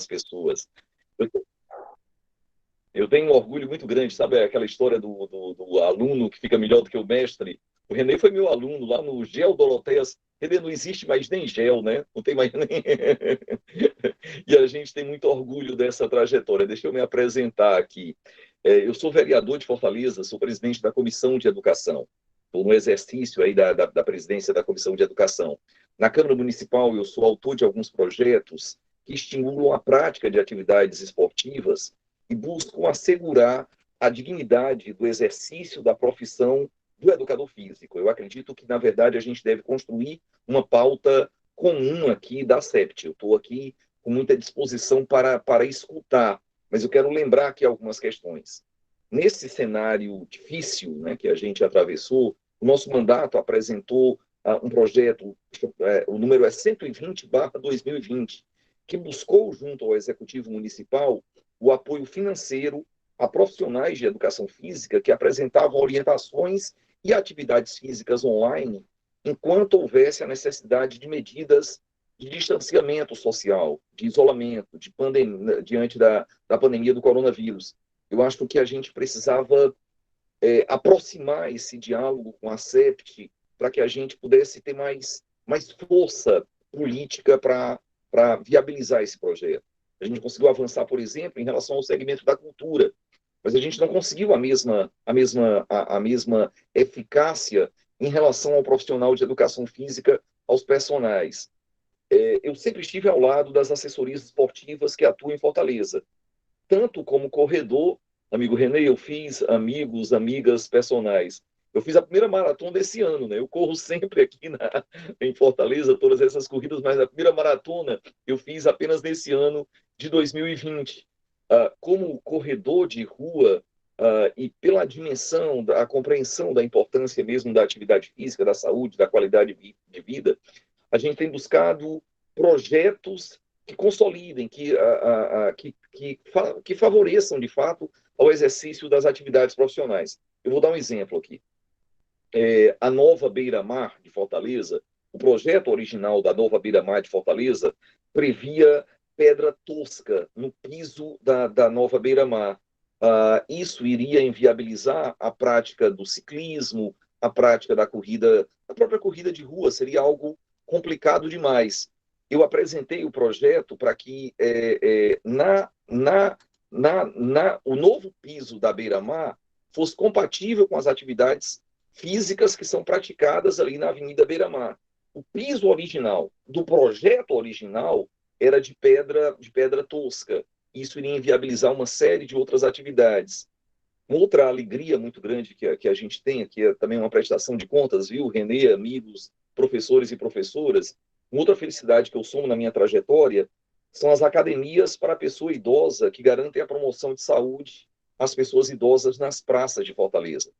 pessoas. Eu, eu tenho um orgulho muito grande, sabe aquela história do aluno que fica melhor do que o mestre? O Renê foi meu aluno lá no Gel Doroteias. Renê, não existe mais nem gel, né? Não tem mais nem. E a gente tem muito orgulho dessa trajetória. Deixa eu me apresentar aqui. Eu sou vereador de Fortaleza, sou presidente da Comissão de Educação. Estou no exercício aí da presidência da Comissão de Educação. Na Câmara Municipal, eu sou autor de alguns projetos que estimulam a prática de atividades esportivas e buscam assegurar a dignidade do exercício da profissão do educador físico. Eu acredito que, na verdade, a gente deve construir uma pauta comum aqui da CEPT. Eu estou aqui com muita disposição para escutar, mas eu quero lembrar aqui algumas questões. Nesse cenário difícil, né, que a gente atravessou, o nosso mandato apresentou um projeto, o número é 120/2020, que buscou, junto ao Executivo Municipal, o apoio financeiro a profissionais de educação física que apresentavam orientações e atividades físicas online, enquanto houvesse a necessidade de medidas de distanciamento social, de isolamento, diante da pandemia do coronavírus. Eu acho que a gente precisava aproximar esse diálogo com a CEPT para que a gente pudesse ter mais força política para viabilizar esse projeto. A gente conseguiu avançar, por exemplo, em relação ao segmento da cultura, mas a gente não conseguiu a mesma eficácia em relação ao profissional de educação física, aos personagens. Eu sempre estive ao lado das assessorias esportivas que atuam em Fortaleza, tanto como corredor, amigo Renê, eu fiz amigos, amigas personais. Eu fiz a primeira maratona desse ano, né? Eu corro sempre aqui em Fortaleza, todas essas corridas, mas a primeira maratona eu fiz apenas nesse ano de 2020. Como corredor de rua, e pela dimensão, a compreensão da importância mesmo da atividade física, da saúde, da qualidade de vida, a gente tem buscado projetos que consolidem, que favoreçam, de fato, ao exercício das atividades profissionais. Eu vou dar um exemplo aqui. A Nova Beira-Mar de Fortaleza, o projeto original da Nova Beira-Mar de Fortaleza previa pedra tosca no piso da Nova Beira-Mar. Isso iria inviabilizar a prática do ciclismo, a prática da corrida, a própria corrida de rua seria algo complicado demais. Eu apresentei o projeto para que o novo piso da Beira-Mar fosse compatível com as atividades físicas que são praticadas ali na Avenida Beira-Mar. O piso original do projeto original era de pedra tosca. Isso iria inviabilizar uma série de outras atividades. Uma outra alegria muito grande que a gente tem, que é também uma prestação de contas, viu, Renê, amigos, professores e professoras, uma outra felicidade que eu somo na minha trajetória são as academias para a pessoa idosa que garantem a promoção de saúde às pessoas idosas nas praças de Fortaleza.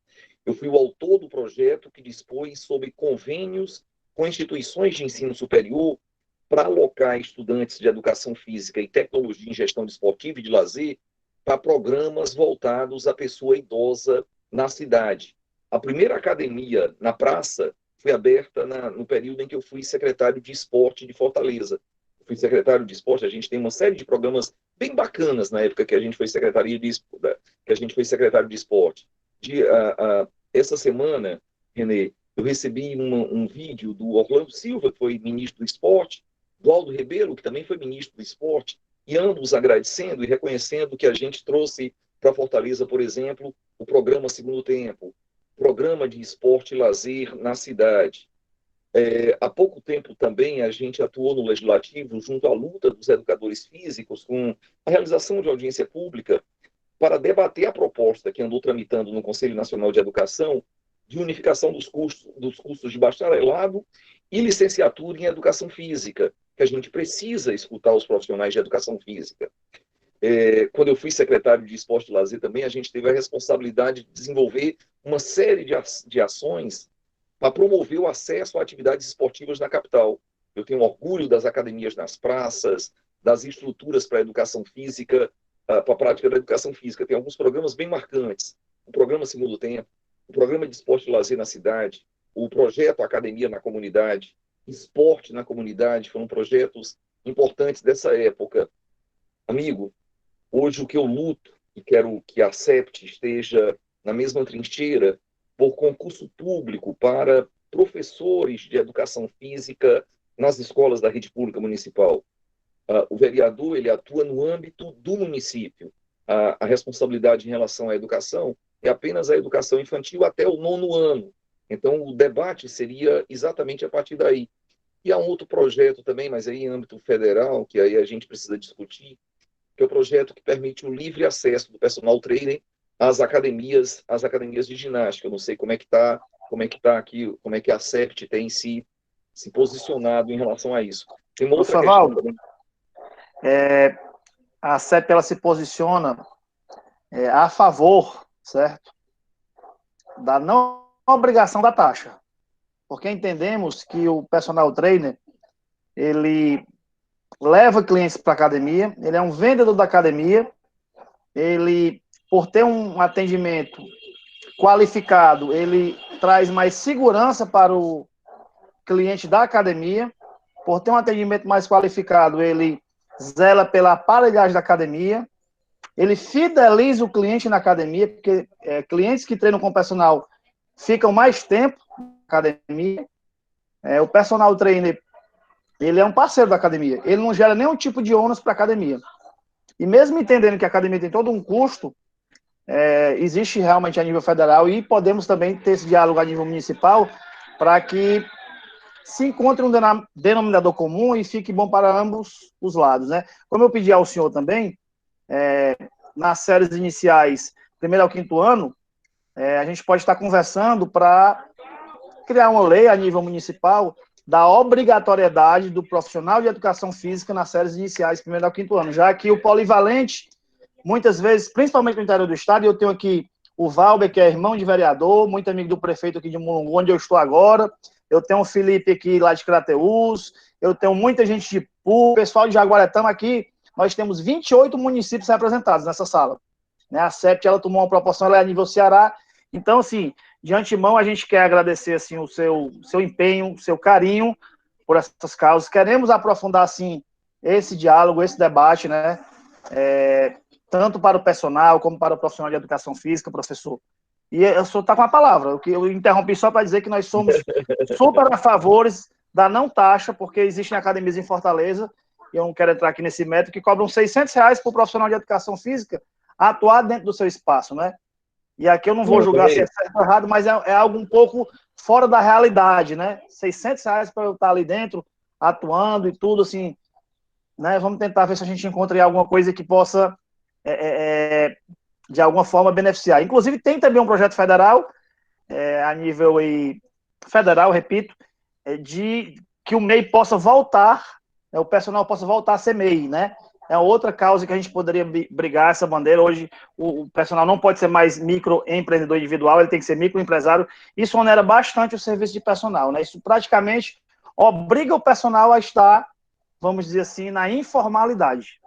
Eu fui o autor do projeto que dispôs sobre convênios com instituições de ensino superior para alocar estudantes de educação física e tecnologia em gestão desportiva e de lazer para programas voltados à pessoa idosa na cidade. A primeira academia na praça foi aberta no período em que eu fui secretário de esporte de Fortaleza. Eu fui secretário de esporte, a gente tem uma série de programas bem bacanas na época que a gente foi secretário de esporte. Essa semana, Renê, eu recebi um vídeo do Orlando Silva, que foi ministro do esporte, do Aldo Rebelo, que também foi ministro do esporte, e ambos agradecendo e reconhecendo que a gente trouxe para Fortaleza, por exemplo, o programa Segundo Tempo, programa de esporte e lazer na cidade. Há pouco tempo também a gente atuou no Legislativo junto à luta dos educadores físicos com a realização de audiência pública para debater a proposta que andou tramitando no Conselho Nacional de Educação de unificação dos cursos de bacharelado e licenciatura em educação física, que a gente precisa escutar os profissionais de educação física. Quando eu fui secretário de Esporte e Lazer também, a gente teve a responsabilidade de desenvolver uma série de ações para promover o acesso a atividades esportivas na capital. Eu tenho orgulho das academias nas praças, das estruturas para a educação física, para a prática da educação física. Tem alguns programas bem marcantes. O programa Segundo Tempo, o programa de esporte e lazer na cidade, o projeto Academia na Comunidade, Esporte na Comunidade, foram projetos importantes dessa época. amigo, hoje o que eu luto e quero que a CEPT esteja na mesma trincheira por concurso público para professores de educação física nas escolas da rede pública municipal. O vereador ele atua no âmbito do município. A responsabilidade em relação à educação é apenas a educação infantil até o 9º ano. Então, o debate seria exatamente a partir daí. E há um outro projeto também, mas aí em âmbito federal, que aí a gente precisa discutir, que é o projeto que permite o livre acesso do personal trainer às academias de ginástica. Eu não sei como é que tá aqui, como é que a CEPT tem se posicionado em relação a isso. Tem uma outra Professor questão Valdo, também. a CEP ela se posiciona a favor, certo, da não obrigação da taxa, porque entendemos que o personal trainer ele leva clientes para a academia, ele é um vendedor da academia, ele, por ter um atendimento qualificado, ele traz mais segurança para o cliente da academia, por ter um atendimento mais qualificado, ele zela pela aparelhagem da academia, ele fideliza o cliente na academia, porque clientes que treinam com o personal ficam mais tempo na academia. O personal trainer, ele é um parceiro da academia, ele não gera nenhum tipo de ônus para a academia. E mesmo entendendo que a academia tem todo um custo, existe realmente a nível federal e podemos também ter esse diálogo a nível municipal para que se encontre um denominador comum e fique bom para ambos os lados, né? Como eu pedi ao senhor também, nas séries iniciais, 1º ao 5º ano, a gente pode estar conversando para criar uma lei a nível municipal da obrigatoriedade do profissional de educação física nas séries iniciais, 1º ao 5º ano, já que o polivalente, muitas vezes, principalmente no interior do estado, eu tenho aqui o Valber, que é irmão de vereador, muito amigo do prefeito aqui de Mulungu, onde eu estou agora, eu tenho o Felipe aqui lá de Crateús, eu tenho muita gente de Ipu, pessoal de Jaguaretama aqui, nós temos 28 municípios representados nessa sala. Né? A CEPT, ela tomou uma proporção, ela é a nível Ceará, então, assim, de antemão, a gente quer agradecer, assim, o seu empenho, o seu carinho por essas causas, queremos aprofundar, assim, esse diálogo, esse debate, né, tanto para o personal, como para o profissional de educação física, professor. E eu só está com a palavra, eu interrompi só para dizer que nós somos super a favores da não taxa, porque existem academias em Fortaleza, e eu não quero entrar aqui nesse método, que cobram R$ 600 para o profissional de educação física atuar dentro do seu espaço, né? E aqui eu não vou julgar se é certo ou errado, mas é algo um pouco fora da realidade, né? R$ 600 para eu estar ali dentro, atuando e tudo, assim, né? Vamos tentar ver se a gente encontra alguma coisa que possa, de alguma forma, beneficiar. Inclusive, tem também um projeto federal, a nível federal, repito, de que o MEI possa voltar, o personal possa voltar a ser MEI, né? É outra causa que a gente poderia brigar essa bandeira. Hoje, o personal não pode ser mais microempreendedor individual, ele tem que ser microempresário. Isso onera bastante o serviço de personal, né? Isso praticamente obriga o personal a estar, vamos dizer assim, na informalidade.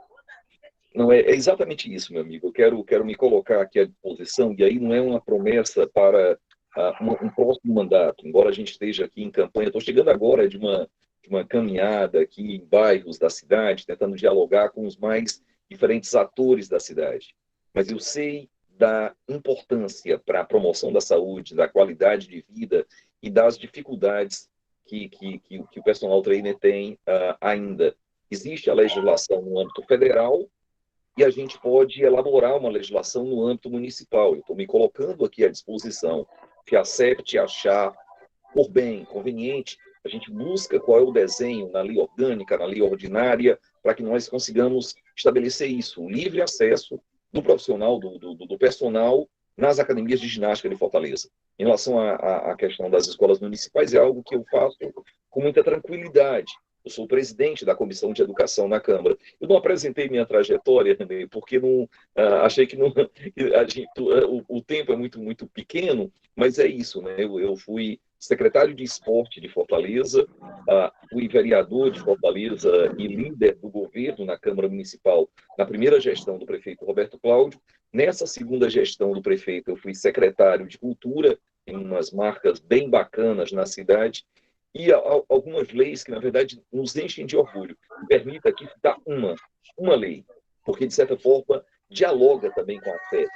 Não, é exatamente isso, meu amigo. Eu quero me colocar aqui à disposição, e aí não é uma promessa para um próximo mandato, embora a gente esteja aqui em campanha. Estou chegando agora de uma caminhada aqui em bairros da cidade, tentando dialogar com os mais diferentes atores da cidade. Mas eu sei da importância para a promoção da saúde, da qualidade de vida e das dificuldades que o personal trainer tem ainda. Existe a legislação no âmbito federal, e a gente pode elaborar uma legislação no âmbito municipal. Eu estou me colocando aqui à disposição. Se a CEPT achar por bem, conveniente, a gente busca qual é o desenho na lei orgânica, na lei ordinária, para que nós consigamos estabelecer isso, o livre acesso do profissional, do personal nas academias de ginástica de Fortaleza. Em relação à questão das escolas municipais, é algo que eu faço com muita tranquilidade. Eu sou o presidente da Comissão de Educação na Câmara. Eu não apresentei minha trajetória, porque não, achei que, não, que a gente, o tempo é muito pequeno, mas é isso, né? Eu fui secretário de Esporte de Fortaleza, fui vereador de Fortaleza e líder do governo na Câmara Municipal na primeira gestão do prefeito Roberto Cláudio. Nessa segunda gestão do prefeito, eu fui secretário de Cultura, em umas marcas bem bacanas na cidade, e algumas leis que, na verdade, nos enchem de orgulho. Me permita aqui citar uma lei. porque, de certa forma, dialoga também com a fé.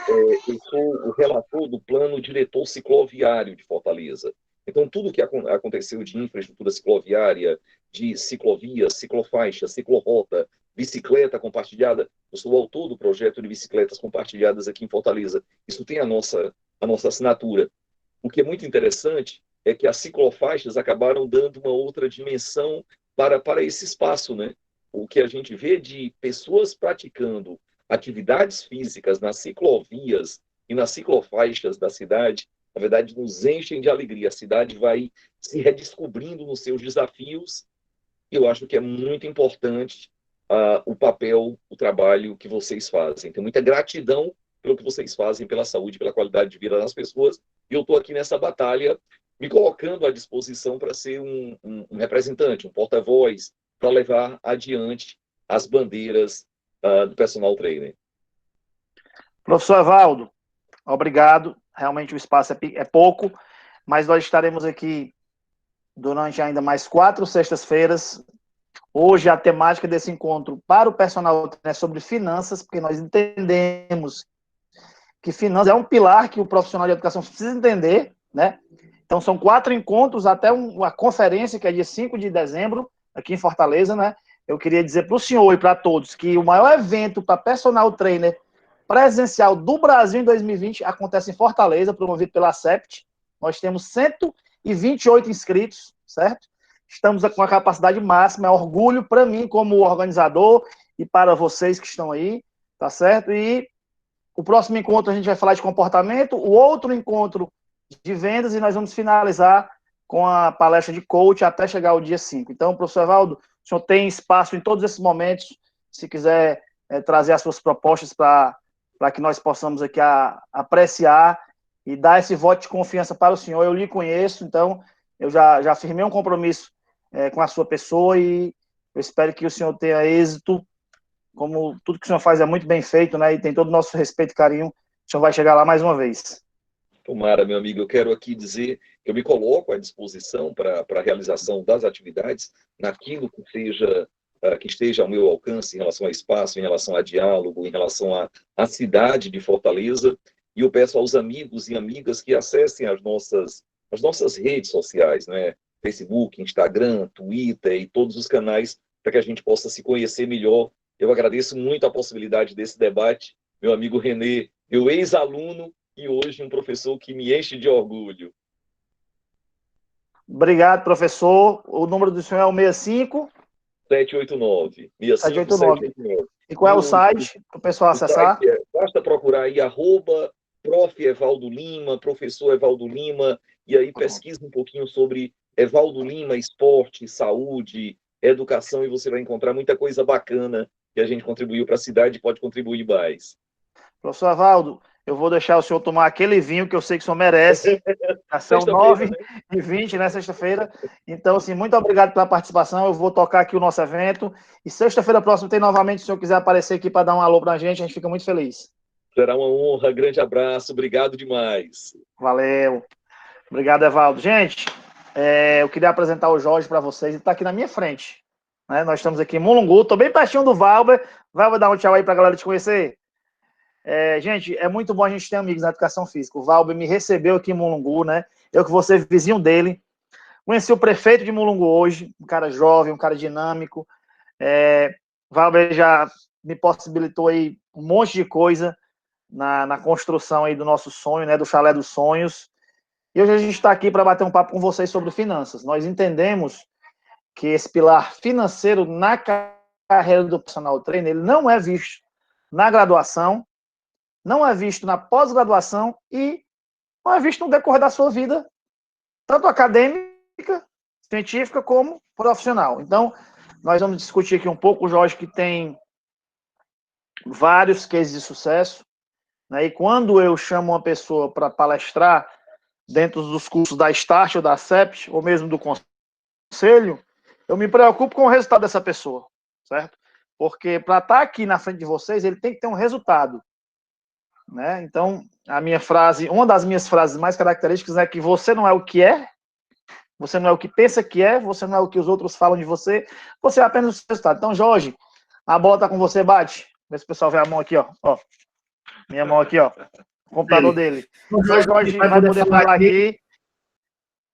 Eu sou o relator do plano diretor cicloviário de Fortaleza. Então, tudo que aconteceu de infraestrutura cicloviária, de ciclovia, ciclofaixa, ciclorrota, bicicleta compartilhada, eu sou o autor do projeto de bicicletas compartilhadas aqui em Fortaleza. Isso tem a nossa assinatura. O que é muito interessante é que as ciclofaixas acabaram dando uma outra dimensão para esse espaço, né? O que a gente vê de pessoas praticando atividades físicas nas ciclovias e nas ciclofaixas da cidade, na verdade, nos enchem de alegria. A cidade vai se redescobrindo nos seus desafios, e eu acho que é muito importante o papel, o trabalho que vocês fazem. Tenho muita gratidão pelo que vocês fazem, pela saúde, pela qualidade de vida das pessoas, e eu estou aqui nessa batalha, me colocando à disposição para ser um representante, um porta-voz, para levar adiante as bandeiras do personal trainer. Professor Evaldo, obrigado. Realmente o espaço é pouco, mas nós estaremos aqui durante ainda mais 4 sextas-feiras. Hoje a temática desse encontro para o personal é sobre finanças, porque nós entendemos que finanças é um pilar que o profissional de educação precisa entender, né? Então são 4 encontros até uma conferência que é dia 5 de dezembro, aqui em Fortaleza, né? Eu queria dizer para o senhor e para todos que o maior evento para personal trainer presencial do Brasil em 2020 acontece em Fortaleza, promovido pela CEPT. Nós temos 128 inscritos, certo? Estamos com a capacidade máxima, é orgulho para mim como organizador e para vocês que estão aí, tá certo? E o próximo encontro a gente vai falar de comportamento, o outro encontro de vendas e nós vamos finalizar com a palestra de coach até chegar ao dia 5. Então, professor Evaldo, o senhor tem espaço em todos esses momentos, se quiser trazer as suas propostas para que nós possamos aqui apreciar e dar esse voto de confiança para o senhor. Eu lhe conheço, então eu já firmei um compromisso com a sua pessoa e eu espero que o senhor tenha êxito, como tudo que o senhor faz é muito bem feito, né, e tem todo o nosso respeito e carinho, o senhor vai chegar lá mais uma vez. Tomara, meu amigo, eu quero aqui dizer que eu me coloco à disposição para a realização das atividades, naquilo que esteja ao meu alcance em relação a espaço, em relação a diálogo, em relação à cidade de Fortaleza, e eu peço aos amigos e amigas que acessem as nossas redes sociais, né? Facebook, Instagram, Twitter e todos os canais, para que a gente possa se conhecer melhor. Eu agradeço muito a possibilidade desse debate. Meu amigo Renê, meu ex-aluno, e hoje um professor que me enche de orgulho. Obrigado, professor. O número do senhor é o 65? 789. 789. E qual é o site para o pessoal acessar? Basta procurar aí, @Prof. Evaldo Lima, professor Evaldo Lima, e aí pesquisa um pouquinho sobre Evaldo Lima, esporte, saúde, educação, e você vai encontrar muita coisa bacana que a gente contribuiu para a cidade e pode contribuir mais. Professor Evaldo, eu vou deixar o senhor tomar aquele vinho que eu sei que o senhor merece. São 9h20, né, sexta-feira. Então, assim, muito obrigado pela participação. Eu vou tocar aqui o nosso evento. E sexta-feira próxima tem novamente, se o senhor quiser aparecer aqui para dar um alô para a gente fica muito feliz. Será uma honra. Grande abraço. Obrigado demais. Valeu. Obrigado, Evaldo. Gente, eu queria apresentar o Jorge para vocês. Ele está aqui na minha frente. Né? Nós estamos aqui em Mulungu. Estou bem pertinho do Valber. Valber, dá um tchau aí para a galera te conhecer. Gente, é muito bom a gente ter amigos na educação física. O Valber me recebeu aqui em Mulungu, né? Eu que vou ser vizinho dele. Conheci o prefeito de Mulungu hoje, um cara jovem, um cara dinâmico. Valber já me possibilitou aí um monte de coisa na construção aí do nosso sonho, né? Do Chalé dos Sonhos. E hoje a gente está aqui para bater um papo com vocês sobre finanças. Nós entendemos que esse pilar financeiro na carreira do personal trainer, ele não é visto na graduação, não é visto na pós-graduação e não é visto no decorrer da sua vida, tanto acadêmica, científica, como profissional. Então, nós vamos discutir aqui um pouco. O Jorge que tem vários cases de sucesso, né? E quando eu chamo uma pessoa para palestrar dentro dos cursos da Start ou da CEPT, ou mesmo do conselho, eu me preocupo com o resultado dessa pessoa, certo? Porque para estar aqui na frente de vocês, ele tem que ter um resultado. Né? Então, uma das minhas frases mais características é que você não é o que é, você não é o que pensa que é, você não é o que os outros falam de você, você é apenas o resultado. Então, Jorge, A bola tá com você, bate. Vê se o pessoal vê a mão aqui, ó. Minha mão aqui, ó. O computador dele. O Jorge vai poder falar aqui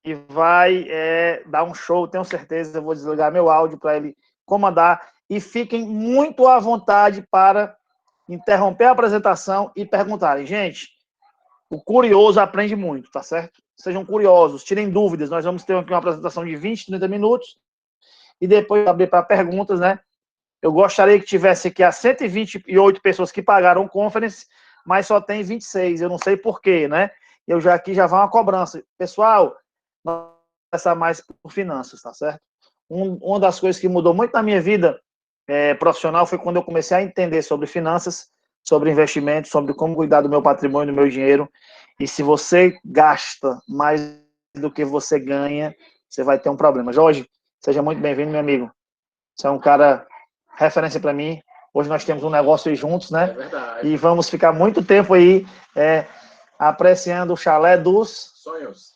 e vai dar um show, tenho certeza. Eu vou desligar meu áudio para ele comandar. E fiquem muito à vontade para interromper a apresentação e perguntarem. Gente, o curioso aprende muito, tá certo? Sejam curiosos, tirem dúvidas. Nós vamos ter aqui uma apresentação de 20, 30 minutos e depois abrir para perguntas, né? Eu gostaria que tivesse aqui as 128 pessoas que pagaram o conference, mas só tem 26. Eu não sei por quê, né? Eu já aqui já vai uma cobrança. Pessoal, não começar mais por finanças, tá certo? Uma das coisas que mudou muito na minha vida profissional foi quando eu comecei a entender sobre finanças, sobre investimentos, sobre como cuidar do meu patrimônio, do meu dinheiro. E se você gasta mais do que você ganha, você vai ter um problema. Jorge, seja muito bem-vindo, meu amigo. Você é um cara referência para mim. Hoje nós temos um negócio aí juntos, né? É verdade. E vamos ficar muito tempo aí apreciando o chalé dos sonhos.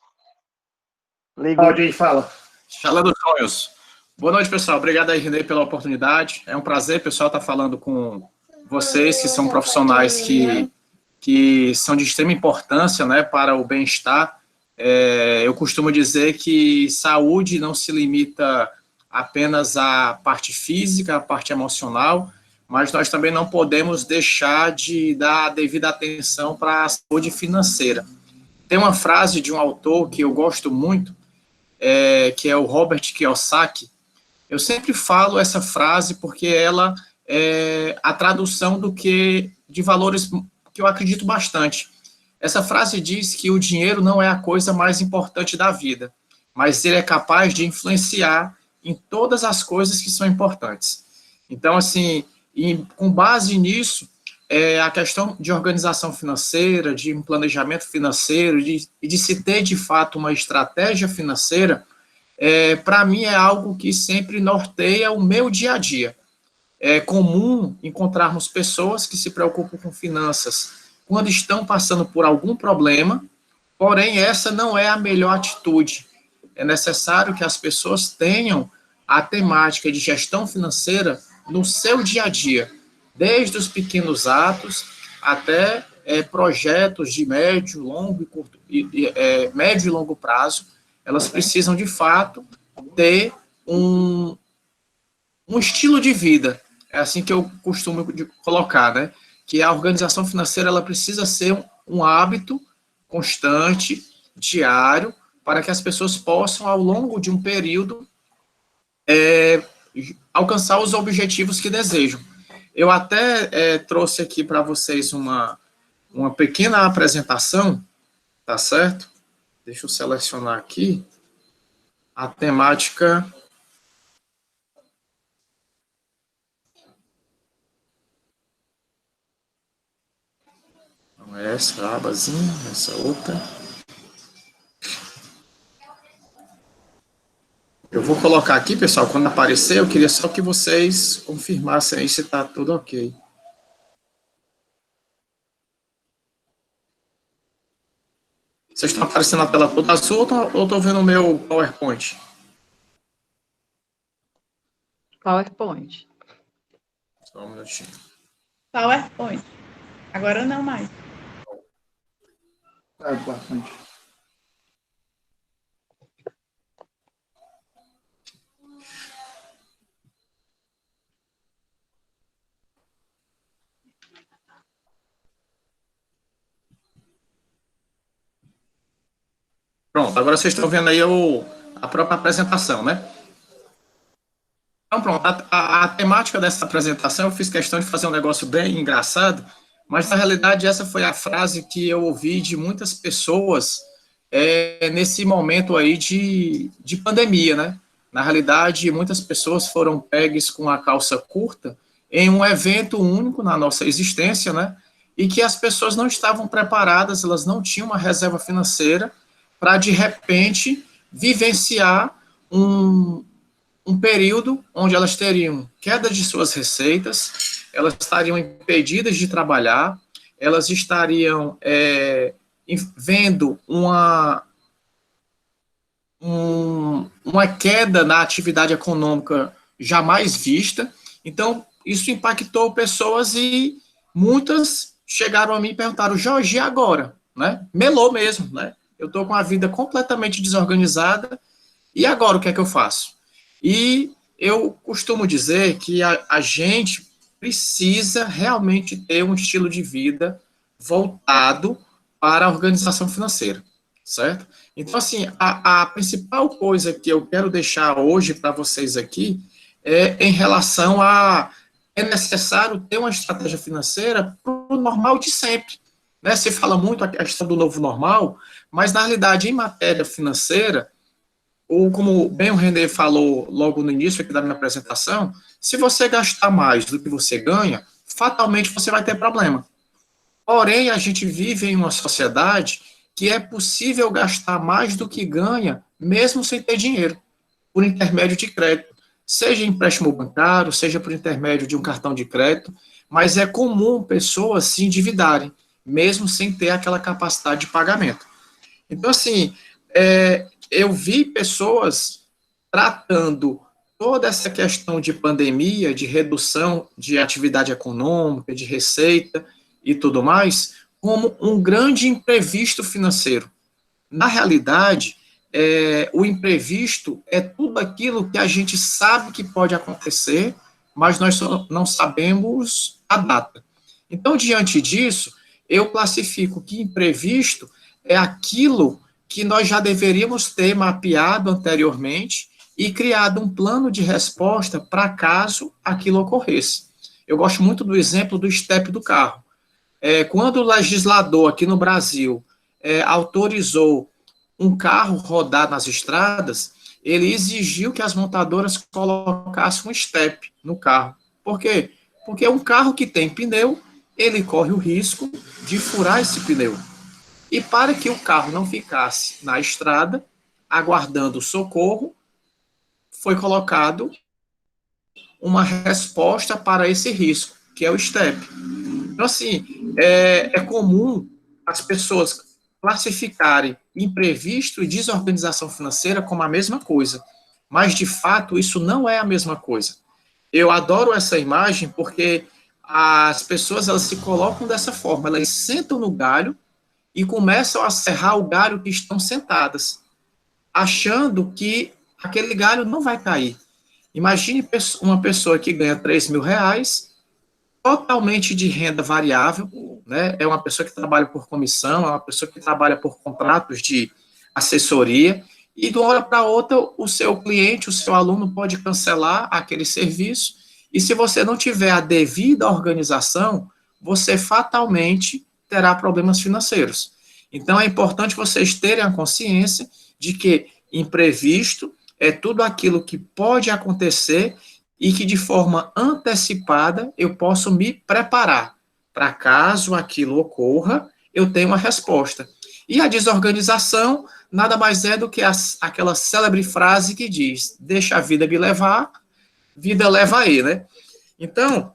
Liga o áudio aí, fala. Chalé dos sonhos. Boa noite, pessoal. Obrigado aí, Renê, pela oportunidade. É um prazer, pessoal, estar falando com vocês, que são profissionais que são de extrema importância, né, para o bem-estar. Eu costumo dizer que saúde não se limita apenas à parte física, à parte emocional, mas nós também não podemos deixar de dar a devida atenção para a saúde financeira. Tem uma frase de um autor que eu gosto muito, que é o Robert Kiyosaki. Eu sempre falo essa frase porque ela é a tradução de valores que eu acredito bastante. Essa frase diz que o dinheiro não é a coisa mais importante da vida, mas ele é capaz de influenciar em todas as coisas que são importantes. Então, assim, com base nisso, a questão de organização financeira, de um planejamento financeiro, e de se ter, de fato, uma estratégia financeira, para mim é algo que sempre norteia o meu dia a dia. É comum encontrarmos pessoas que se preocupam com finanças quando estão passando por algum problema, porém essa não é a melhor atitude. É necessário que as pessoas tenham a temática de gestão financeira no seu dia a dia, desde os pequenos atos até projetos de médio, longo médio e longo prazo. Elas precisam, de fato, ter um estilo de vida. É assim que eu costumo colocar, né? Que a organização financeira ela precisa ser um hábito constante, diário, para que as pessoas possam, ao longo de um período, alcançar os objetivos que desejam. Eu até trouxe aqui para vocês uma pequena apresentação, tá certo? Deixa eu selecionar aqui a temática. Não é essa abazinha, essa outra. Eu vou colocar aqui, pessoal, quando aparecer, eu queria só que vocês confirmassem aí se está tudo ok. Vocês estão aparecendo na tela toda azul ou estou vendo o meu PowerPoint? PowerPoint. Só um minutinho. PowerPoint. Agora não mais. Bastante. Pronto, agora vocês estão vendo aí a própria apresentação, né? Então, pronto, a temática dessa apresentação, eu fiz questão de fazer um negócio bem engraçado, mas, na realidade, essa foi a frase que eu ouvi de muitas pessoas nesse momento aí de pandemia, né? Na realidade, muitas pessoas foram pegues com a calça curta em um evento único na nossa existência, né? E que as pessoas não estavam preparadas, elas não tinham uma reserva financeira para, de repente, vivenciar um período onde elas teriam queda de suas receitas, elas estariam impedidas de trabalhar, elas estariam vendo uma queda na atividade econômica jamais vista. Então, isso impactou pessoas e muitas chegaram a mim e perguntaram, Jorge, e agora? Né? Melou mesmo, né? Eu estou com a vida completamente desorganizada, e agora o que é que eu faço? E eu costumo dizer que a gente precisa realmente ter um estilo de vida voltado para a organização financeira, certo? Então, assim, a principal coisa que eu quero deixar hoje para vocês aqui é em relação a é necessário ter uma estratégia financeira para o normal de sempre. Né? Se fala muito a questão do novo normal, mas, na realidade, em matéria financeira, ou como bem o René falou logo no início aqui da minha apresentação, se você gastar mais do que você ganha, fatalmente você vai ter problema. Porém, a gente vive em uma sociedade que é possível gastar mais do que ganha, mesmo sem ter dinheiro, por intermédio de crédito. Seja empréstimo bancário, seja por intermédio de um cartão de crédito, mas é comum pessoas se endividarem, mesmo sem ter aquela capacidade de pagamento. Então, assim, eu vi pessoas tratando toda essa questão de pandemia, de redução de atividade econômica, de receita e tudo mais, como um grande imprevisto financeiro. Na realidade, o imprevisto é tudo aquilo que a gente sabe que pode acontecer, mas nós não sabemos a data. Então, diante disso, eu classifico que imprevisto é aquilo que nós já deveríamos ter mapeado anteriormente e criado um plano de resposta para caso aquilo ocorresse. Eu gosto muito do exemplo do estepe do carro. Quando o legislador aqui no Brasil autorizou um carro rodar nas estradas, ele exigiu que as montadoras colocassem um estepe no carro. Por quê? Porque um carro que tem pneu, ele corre o risco de furar esse pneu. E para que o carro não ficasse na estrada, aguardando socorro, foi colocado uma resposta para esse risco, que é o estepe. Então, assim, é comum as pessoas classificarem imprevisto e desorganização financeira como a mesma coisa, mas, de fato, isso não é a mesma coisa. Eu adoro essa imagem porque as pessoas elas se colocam dessa forma, elas sentam no galho e começam a serrar o galho que estão sentadas, achando que aquele galho não vai cair. Imagine uma pessoa que ganha 3 mil reais, totalmente de renda variável, né? É uma pessoa que trabalha por comissão, é uma pessoa que trabalha por contratos de assessoria, e de uma hora para outra o seu cliente, o seu aluno pode cancelar aquele serviço, e se você não tiver a devida organização, você fatalmente terá problemas financeiros. Então, é importante vocês terem a consciência de que imprevisto é tudo aquilo que pode acontecer e que, de forma antecipada, eu posso me preparar para caso aquilo ocorra, eu tenho uma resposta. E a desorganização nada mais é do que aquela célebre frase que diz, deixa a vida me levar, vida leva aí, né? Então,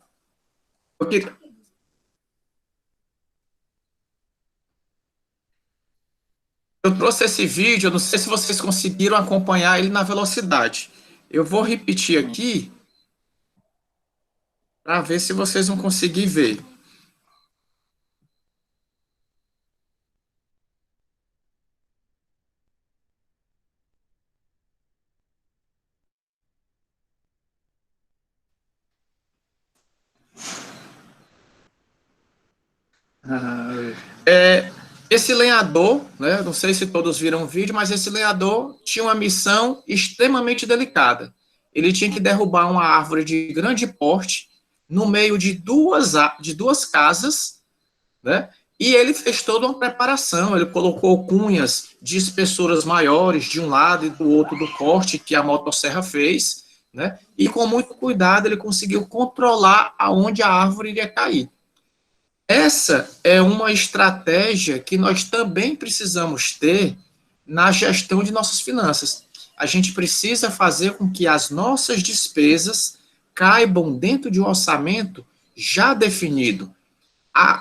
eu trouxe esse vídeo, eu não sei se vocês conseguiram acompanhar ele na velocidade. Eu vou repetir aqui para ver se vocês vão conseguir ver. Esse lenhador, né, não sei se todos viram o vídeo, mas esse lenhador tinha uma missão extremamente delicada. Ele tinha que derrubar uma árvore de grande porte no meio de duas casas, né, e ele fez toda uma preparação, ele colocou cunhas de espessuras maiores de um lado e do outro do corte que a motosserra fez, né, e com muito cuidado ele conseguiu controlar aonde a árvore iria cair. Essa é uma estratégia que nós também precisamos ter na gestão de nossas finanças. A gente precisa fazer com que as nossas despesas caibam dentro de um orçamento já definido.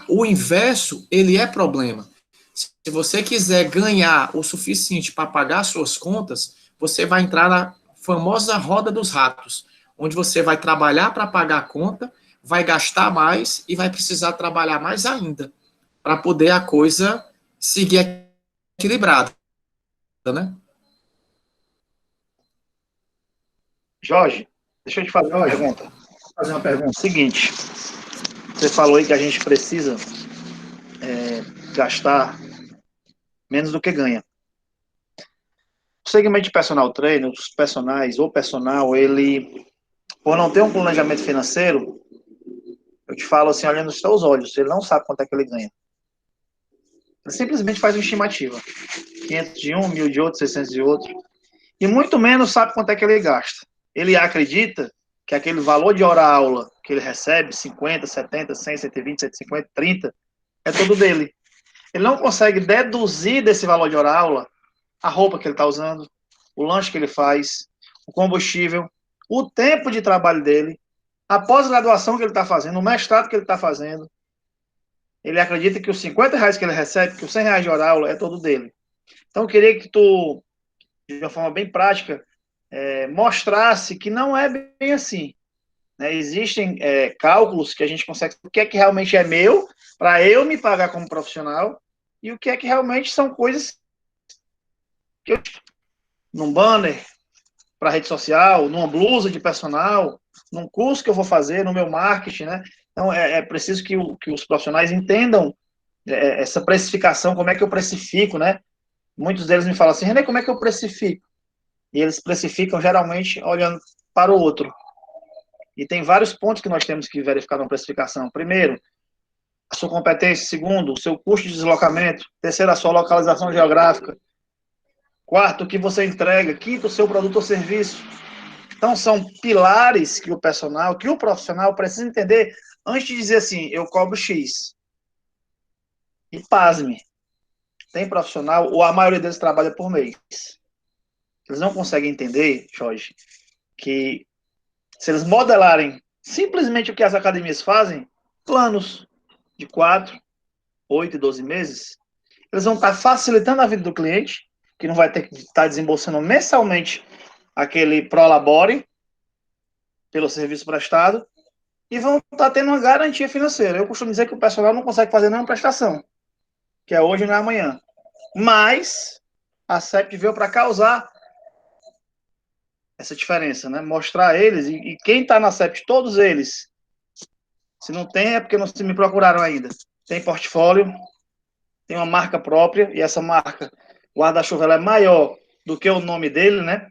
O inverso, ele é problema. Se você quiser ganhar o suficiente para pagar suas contas, você vai entrar na famosa roda dos ratos, onde você vai trabalhar para pagar a conta, vai gastar mais e vai precisar trabalhar mais ainda, para poder a coisa seguir equilibrada, né? Jorge, deixa eu te fazer uma pergunta. Seguinte, você falou aí que a gente precisa gastar menos do que ganha. O segmento de personal trainer, os personagens ou personal, ele, por não ter um planejamento financeiro, eu te falo assim, olhando nos seus olhos, ele não sabe quanto é que ele ganha. Ele simplesmente faz uma estimativa. 500 de um, 1.000 de outro, 600 de outro. E muito menos sabe quanto é que ele gasta. Ele acredita que aquele valor de hora-aula que ele recebe, 50, 70, 100, 120, 150, 30, é todo dele. Ele não consegue deduzir desse valor de hora-aula a roupa que ele está usando, o lanche que ele faz, o combustível, o tempo de trabalho dele, a pós-graduação que ele está fazendo, o mestrado que ele está fazendo. Ele acredita que os R$ 50 que ele recebe, que os R$ 100 de hora-aula é todo dele. Então, eu queria que tu, de uma forma bem prática, mostrasse que não é bem assim. Né? Existem cálculos que a gente consegue, o que é que realmente é meu, para eu me pagar como profissional, e o que é que realmente são coisas que eu, num banner para rede social, numa blusa de personal, num curso que eu vou fazer, no meu marketing, né? Então, é preciso que os profissionais entendam essa precificação, como é que eu precifico, né? Muitos deles me falam assim, René, como é que eu precifico? E eles precificam geralmente olhando para o outro. E tem vários pontos que nós temos que verificar na precificação. Primeiro, a sua competência. Segundo, o seu custo de deslocamento. Terceiro, a sua localização geográfica. Quarto, o que você entrega. Quinto, o seu produto ou serviço. Então, são pilares que o profissional precisa entender antes de dizer assim, eu cobro X. E pasme, tem profissional, ou a maioria deles trabalha por mês. Eles não conseguem entender, Jorge, que se eles modelarem simplesmente o que as academias fazem, planos de 4, 8 e 12 meses, eles vão estar facilitando a vida do cliente, que não vai ter que estar desembolsando mensalmente aquele prolabore pelo serviço prestado, e vão estar tendo uma garantia financeira. Eu costumo dizer que o personal não consegue fazer nenhuma prestação, que é hoje e não é amanhã. Mas a CEP veio para causar essa diferença, né? Mostrar a eles, e quem está na CEP, todos eles, se não tem é porque não me procuraram ainda. Tem portfólio, tem uma marca própria, e essa marca, o guarda-chuva, ela é maior do que o nome dele, né?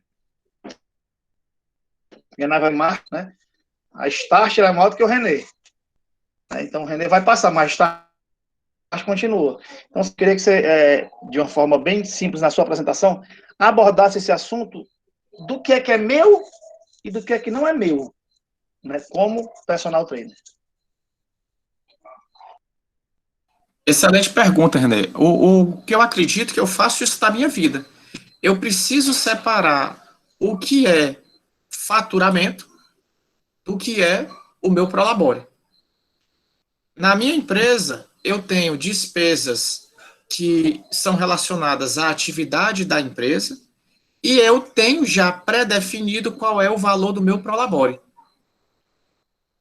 Ganhava marca, né? A Start é maior do que o René. Então o René vai passar, mas Start continua. Então, eu queria que você, de uma forma bem simples na sua apresentação, abordasse esse assunto do que é meu e do que não é meu, né, como personal trainer. Excelente pergunta, René. O que eu acredito que eu faço isso da minha vida. Eu preciso separar o que é faturamento do que é o meu prolabore. Na minha empresa, eu tenho despesas que são relacionadas à atividade da empresa e eu tenho já pré-definido qual é o valor do meu prolabore.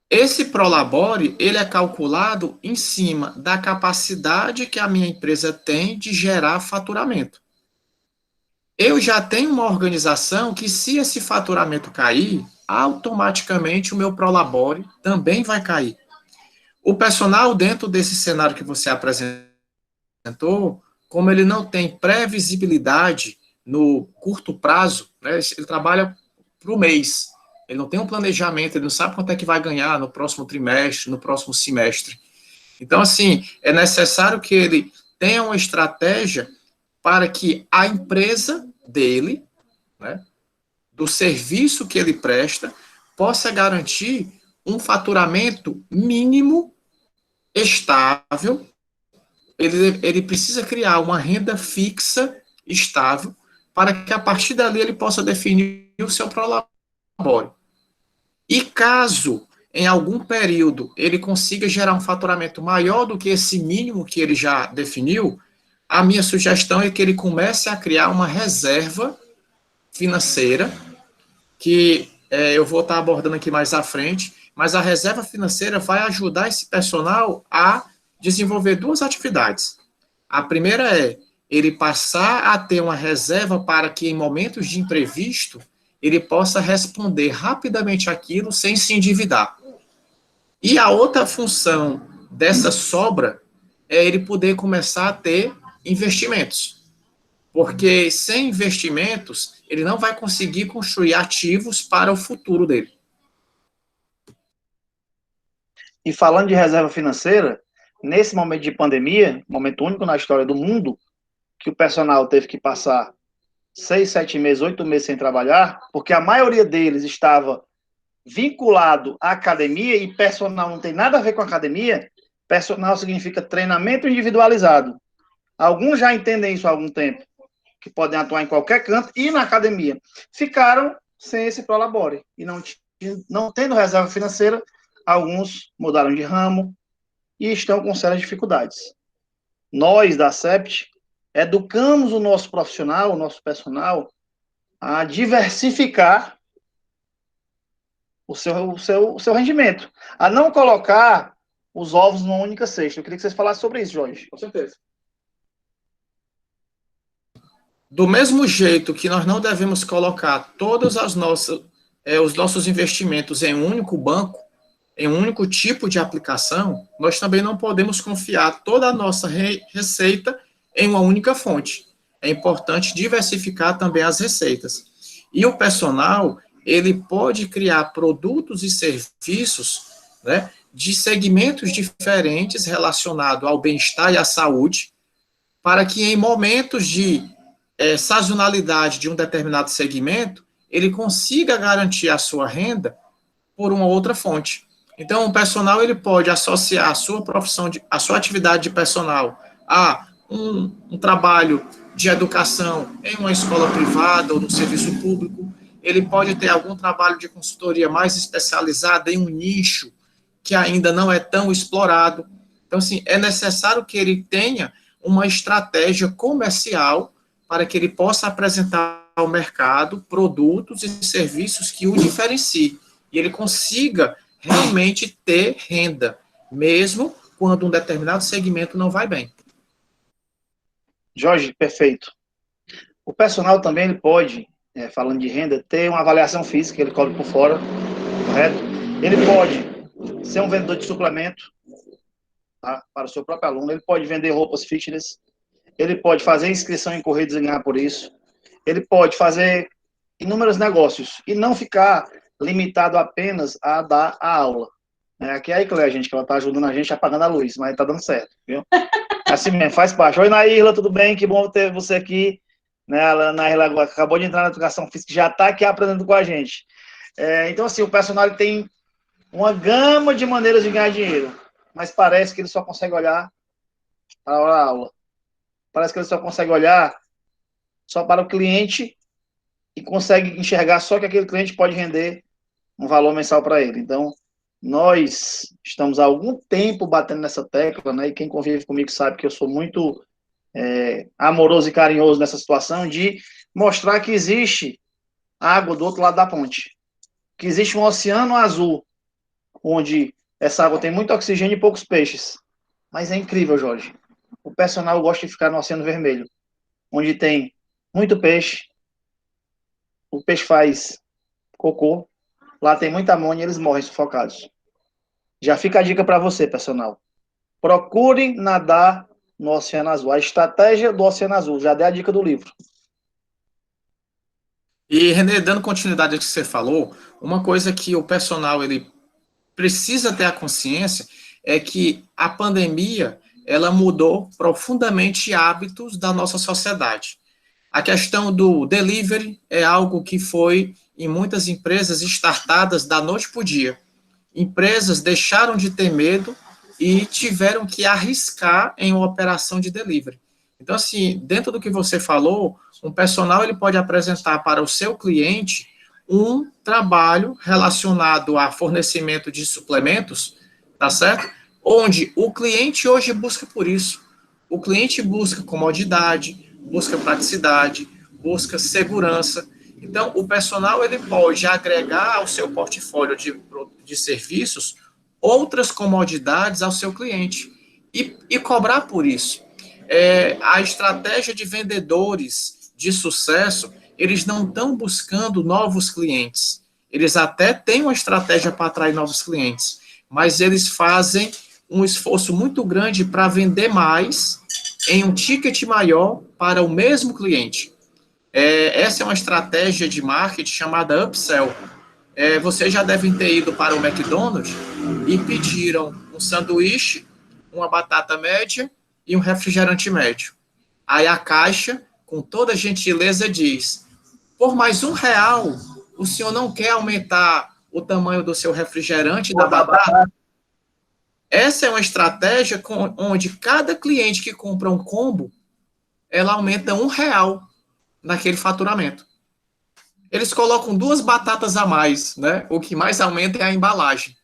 Esse prolabore, ele é calculado em cima da capacidade que a minha empresa tem de gerar faturamento. Eu já tenho uma organização que, se esse faturamento cair, automaticamente o meu prolabore também vai cair. O personal, dentro desse cenário que você apresentou, como ele não tem previsibilidade no curto prazo, né, ele trabalha para o mês, ele não tem um planejamento, ele não sabe quanto é que vai ganhar no próximo trimestre, no próximo semestre. Então, assim, é necessário que ele tenha uma estratégia para que a empresa dele, né, do serviço que ele presta, possa garantir um faturamento mínimo estável. Ele precisa criar uma renda fixa estável para que a partir dali ele possa definir o seu prolabore. E caso em algum período ele consiga gerar um faturamento maior do que esse mínimo que ele já definiu, a minha sugestão é que ele comece a criar uma reserva financeira que eu vou estar abordando aqui mais à frente, mas a reserva financeira vai ajudar esse personal a desenvolver duas atividades. A primeira é ele passar a ter uma reserva para que, em momentos de imprevisto, ele possa responder rapidamente aquilo sem se endividar. E a outra função dessa sobra é ele poder começar a ter investimentos. Porque sem investimentos, ele não vai conseguir construir ativos para o futuro dele. E falando de reserva financeira, nesse momento de pandemia, momento único na história do mundo, que o personal teve que passar 6, 7 meses, 8 meses sem trabalhar, porque a maioria deles estava vinculado à academia, e personal não tem nada a ver com academia. Personal significa treinamento individualizado. Alguns já entendem isso há algum tempo, que podem atuar em qualquer canto e na academia. Ficaram sem esse prolabore, e não tendo reserva financeira, alguns mudaram de ramo e estão com sérias dificuldades. Nós, da CEPT, educamos o nosso profissional, o nosso personal, a diversificar o seu rendimento, a não colocar os ovos numa única cesta. Eu queria que vocês falassem sobre isso, Jorge. Com certeza. Do mesmo jeito que nós não devemos colocar todas as os nossos investimentos em um único banco, em um único tipo de aplicação, nós também não podemos confiar toda a nossa receita em uma única fonte. É importante diversificar também as receitas. E o personal, ele pode criar produtos e serviços, né, de segmentos diferentes relacionados ao bem-estar e à saúde, para que em momentos de sazonalidade de um determinado segmento, ele consiga garantir a sua renda por uma outra fonte. Então, o personal ele pode associar a sua profissão, a sua atividade de personal a um trabalho de educação em uma escola privada ou no serviço público. Ele pode ter algum trabalho de consultoria mais especializado em um nicho que ainda não é tão explorado. Então, assim, é necessário que ele tenha uma estratégia comercial para que ele possa apresentar ao mercado produtos e serviços que o diferenciem e ele consiga realmente ter renda, mesmo quando um determinado segmento não vai bem. Jorge, perfeito. O personal também ele pode, falando de renda, ter uma avaliação física, ele cobre por fora, correto? Ele pode ser um vendedor de suplemento, tá, para o seu próprio aluno, ele pode vender roupas fitness, ele pode fazer inscrição em corridas e ganhar por isso, ele pode fazer inúmeros negócios e não ficar limitado apenas a dar a aula. Aqui é a Icléia, gente, que ela está ajudando a gente apagando a luz, mas está dando certo, viu? Assim mesmo, faz parte. Oi, Naírla, tudo bem? Que bom ter você aqui. Né? A Naírla acabou de entrar na educação física, já está aqui aprendendo com a gente. Então, assim, o personal tem uma gama de maneiras de ganhar dinheiro, mas parece que ele só consegue olhar para a aula. Parece que ele só consegue olhar só para o cliente e consegue enxergar só que aquele cliente pode render um valor mensal para ele. Então, nós estamos há algum tempo batendo nessa tecla, né? E quem convive comigo sabe que eu sou muito amoroso e carinhoso nessa situação de mostrar que existe água do outro lado da ponte, que existe um oceano azul, onde essa água tem muito oxigênio e poucos peixes. Mas é incrível, Jorge. O personal gosta de ficar no oceano vermelho, onde tem muito peixe, o peixe faz cocô, lá tem muita amônia e eles morrem sufocados. Já fica a dica para você, personal. Procure nadar no Oceano Azul. A estratégia do Oceano Azul. Já dei a dica do livro. E, Renê, dando continuidade ao que você falou, uma coisa que o personal ele precisa ter a consciência é que a pandemia ela mudou profundamente hábitos da nossa sociedade. A questão do delivery é algo que foi, em muitas empresas, startadas da noite para o dia. Empresas deixaram de ter medo e tiveram que arriscar em uma operação de delivery. Então, assim, dentro do que você falou, um personal ele pode apresentar para o seu cliente um trabalho relacionado a fornecimento de suplementos, tá certo? Onde o cliente hoje busca por isso. O cliente busca comodidade, busca praticidade, busca segurança. Então, o personal ele pode agregar ao seu portfólio de serviços outras comodidades ao seu cliente e cobrar por isso. A estratégia de vendedores de sucesso, eles não estão buscando novos clientes. Eles até têm uma estratégia para atrair novos clientes, mas eles fazem um esforço muito grande para vender mais em um ticket maior para o mesmo cliente. Essa é uma estratégia de marketing chamada upsell. Vocês já devem ter ido para o McDonald's e pediram um sanduíche, uma batata média e um refrigerante médio. Aí a caixa, com toda gentileza, diz: por mais R$1, o senhor não quer aumentar o tamanho do seu refrigerante e da batata? Essa é uma estratégia onde cada cliente que compra um combo, ela aumenta R$1 naquele faturamento. Eles colocam 2 batatas a mais, né? O que mais aumenta é a embalagem.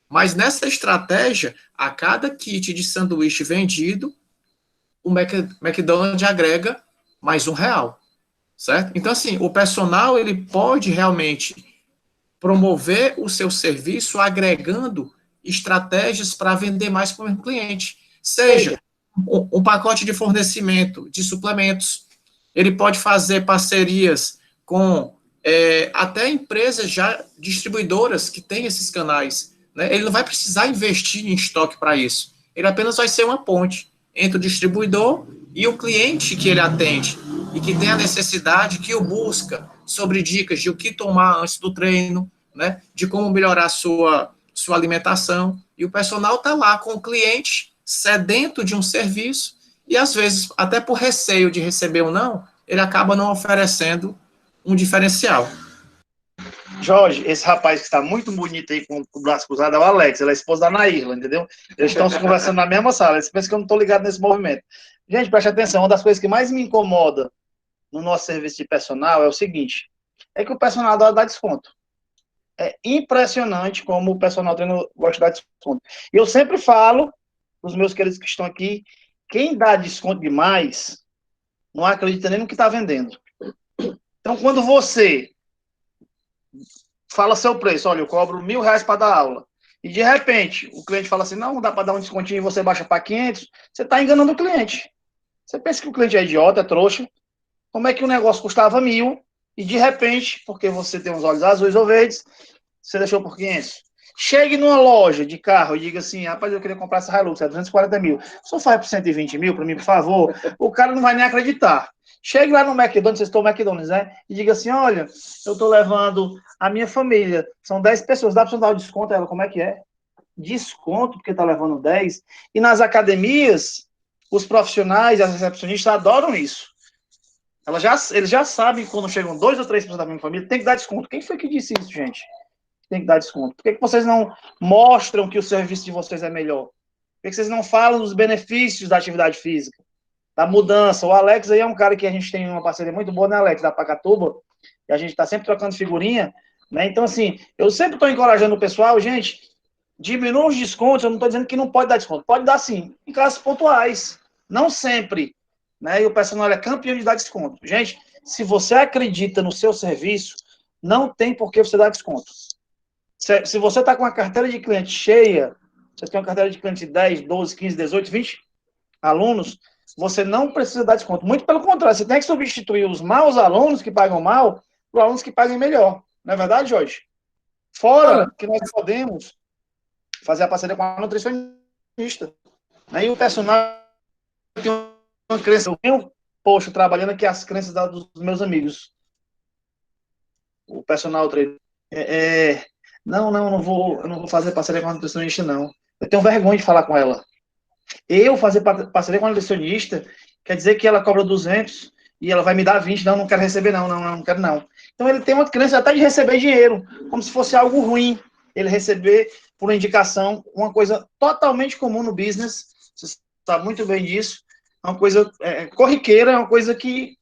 Mas nessa estratégia, a cada kit de sanduíche vendido, o McDonald's agrega mais R$1, certo? Então, assim, o personal, ele pode realmente promover o seu serviço agregando estratégias para vender mais para o cliente. Seja um pacote de fornecimento de suplementos. Ele pode fazer parcerias com até empresas já distribuidoras que têm esses canais. Né? Ele não vai precisar investir em estoque para isso. Ele apenas vai ser uma ponte entre o distribuidor e o cliente que ele atende e que tem a necessidade, que o busca sobre dicas de o que tomar antes do treino, né? De como melhorar sua alimentação. E o personal está lá com o cliente sedento de um serviço e, às vezes, até por receio de receber ou não, ele acaba não oferecendo um diferencial. Jorge, esse rapaz que está muito bonito aí com o braço cruzado é o Alex, ele é a esposa da Nairla, entendeu? Eles estão se conversando na mesma sala, eles pensam que eu não estou ligado nesse movimento. Gente, preste atenção, uma das coisas que mais me incomoda no nosso serviço de personal é o seguinte, é que o personal adora dar desconto. É impressionante como o personal treino gosta de dar desconto. E eu sempre falo para os meus queridos que estão aqui, quem dá desconto demais não acredita nem no que está vendendo. Então, quando você fala seu preço, olha, eu cobro R$1.000 para dar aula, e de repente o cliente fala assim, não, dá para dar um descontinho e você baixa para 500, você está enganando o cliente. Você pensa que o cliente é idiota, é trouxa? Como é que o negócio custava 1.000 e de repente, porque você tem uns olhos azuis ou verdes, você deixou por 500? Chegue numa loja de carro e diga assim, rapaz, eu queria comprar essa Hilux, é 240 mil. Só faz por 120 mil para mim, por favor. O cara não vai nem acreditar. Chegue lá no McDonald's, vocês estão no McDonald's, né? E diga assim, olha, eu estou levando a minha família, são 10 pessoas, dá para você dar um desconto? Ela, como é que é? Desconto, porque está levando 10. E nas academias, os profissionais, as recepcionistas adoram isso. Eles já sabem que quando chegam 2 ou 3 pessoas da minha família, tem que dar desconto. Quem foi que disse isso, gente? Tem que dar desconto. Por que vocês não mostram que o serviço de vocês é melhor? Por que vocês não falam dos benefícios da atividade física? Da mudança. O Alex aí é um cara que a gente tem uma parceria muito boa, né, Alex? Da Pacatuba. E a gente está sempre trocando figurinha. Né? Então, assim, eu sempre estou encorajando o pessoal, gente, diminua os descontos. Eu não estou dizendo que não pode dar desconto. Pode dar sim, em casos pontuais. Não sempre. Né? E o personal é campeão de dar desconto. Gente, se você acredita no seu serviço, não tem por que você dar desconto. Se você está com uma carteira de cliente cheia, você tem uma carteira de cliente de 10, 12, 15, 18, 20 alunos, você não precisa dar desconto. Muito pelo contrário, você tem que substituir os maus alunos que pagam mal por alunos que paguem melhor. Não é verdade, Jorge? Fora que nós podemos fazer a parceria com a nutricionista. Né? E o personal tem uma crença. Eu tenho, poxa, trabalhando aqui as crenças dos meus amigos. O personal treino. Eu não vou fazer parceria com a nutricionista, não. Eu tenho vergonha de falar com ela. Eu fazer parceria com a nutricionista quer dizer que ela cobra 200 e ela vai me dar 20. Não quero receber, não quero, não. Então, ele tem uma crença até de receber dinheiro, como se fosse algo ruim. Ele receber, por uma indicação, uma coisa totalmente comum no business. Você sabe muito bem disso. É uma coisa corriqueira, é uma coisa que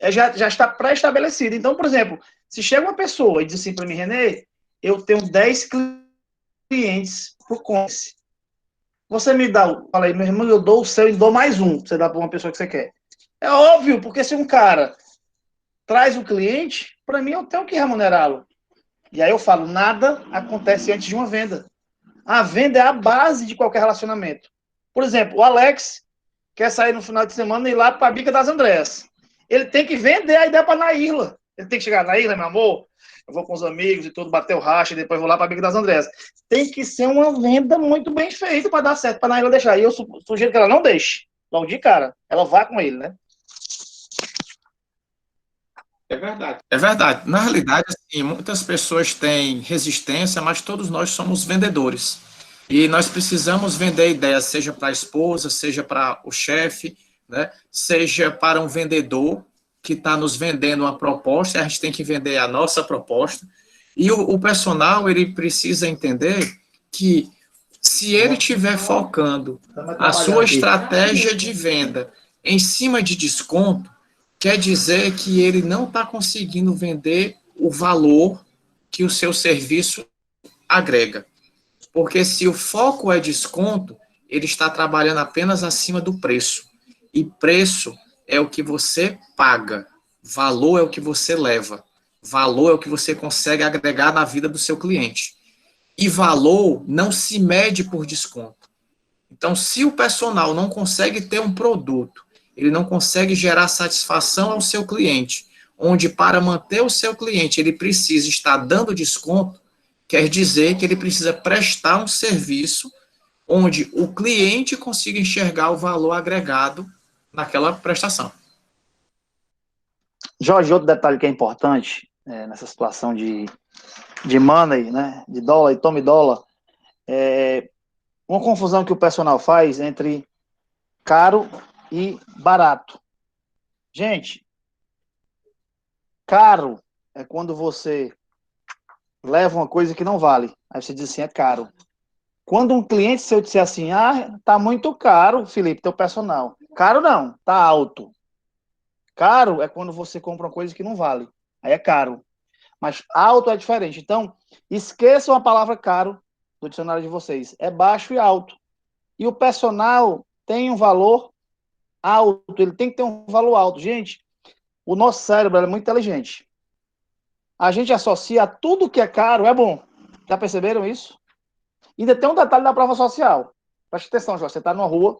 já está pré-estabelecida. Então, por exemplo, se chega uma pessoa e diz assim para mim, Renê, eu tenho 10 clientes por Commerce. Você me dá, falei, meu irmão, eu dou o seu e dou mais um, você dá para uma pessoa que você quer. É óbvio, porque se um cara traz um cliente, para mim eu tenho que remunerá-lo. E aí eu falo, nada acontece antes de uma venda. A venda é a base de qualquer relacionamento. Por exemplo, o Alex quer sair no final de semana e ir lá para a Bica das Andréas. Ele tem que vender a ideia para a Naírla. Ele tem que chegar, Naírla, meu amor, eu vou com os amigos e tudo, bater o racha, e depois vou lá para a Bica das Andréas. Tem que ser uma venda muito bem feita para dar certo, para a Naírla deixar. E eu sugiro que ela não deixe. Logo de cara, ela vá com ele, né? É verdade. É verdade. Na realidade, assim, muitas pessoas têm resistência, mas todos nós somos vendedores. E nós precisamos vender ideias, seja para a esposa, seja para o chefe, né? Seja para um vendedor que está nos vendendo uma proposta, a gente tem que vender a nossa proposta. E o personal, ele precisa entender que se ele estiver focando a sua estratégia de venda em cima de desconto, quer dizer que ele não está conseguindo vender o valor que o seu serviço agrega. Porque se o foco é desconto, ele está trabalhando apenas acima do preço. E preço é o que você paga. Valor é o que você leva. Valor é o que você consegue agregar na vida do seu cliente. E valor não se mede por desconto. Então, se o personal não consegue ter um produto, ele não consegue gerar satisfação ao seu cliente, onde para manter o seu cliente ele precisa estar dando desconto, quer dizer que ele precisa prestar um serviço onde o cliente consiga enxergar o valor agregado naquela prestação. Jorge, outro detalhe que é importante nessa situação de money, né, de dólar e tome dólar, uma confusão que o personal faz entre caro e barato. Gente, caro é quando você leva uma coisa que não vale. Aí você diz assim, é caro. Quando um cliente seu disser assim, tá muito caro, Felipe, teu personal. Caro não, tá alto. Caro é quando você compra uma coisa que não vale. Aí é caro. Mas alto é diferente. Então, esqueçam a palavra caro do dicionário de vocês. É baixo e alto. E o personal tem um valor alto. Ele tem que ter um valor alto. Gente, o nosso cérebro é muito inteligente. A gente associa a tudo que é caro é bom. Já perceberam isso? Ainda tem um detalhe da prova social. Preste atenção, Jorge. Você está numa rua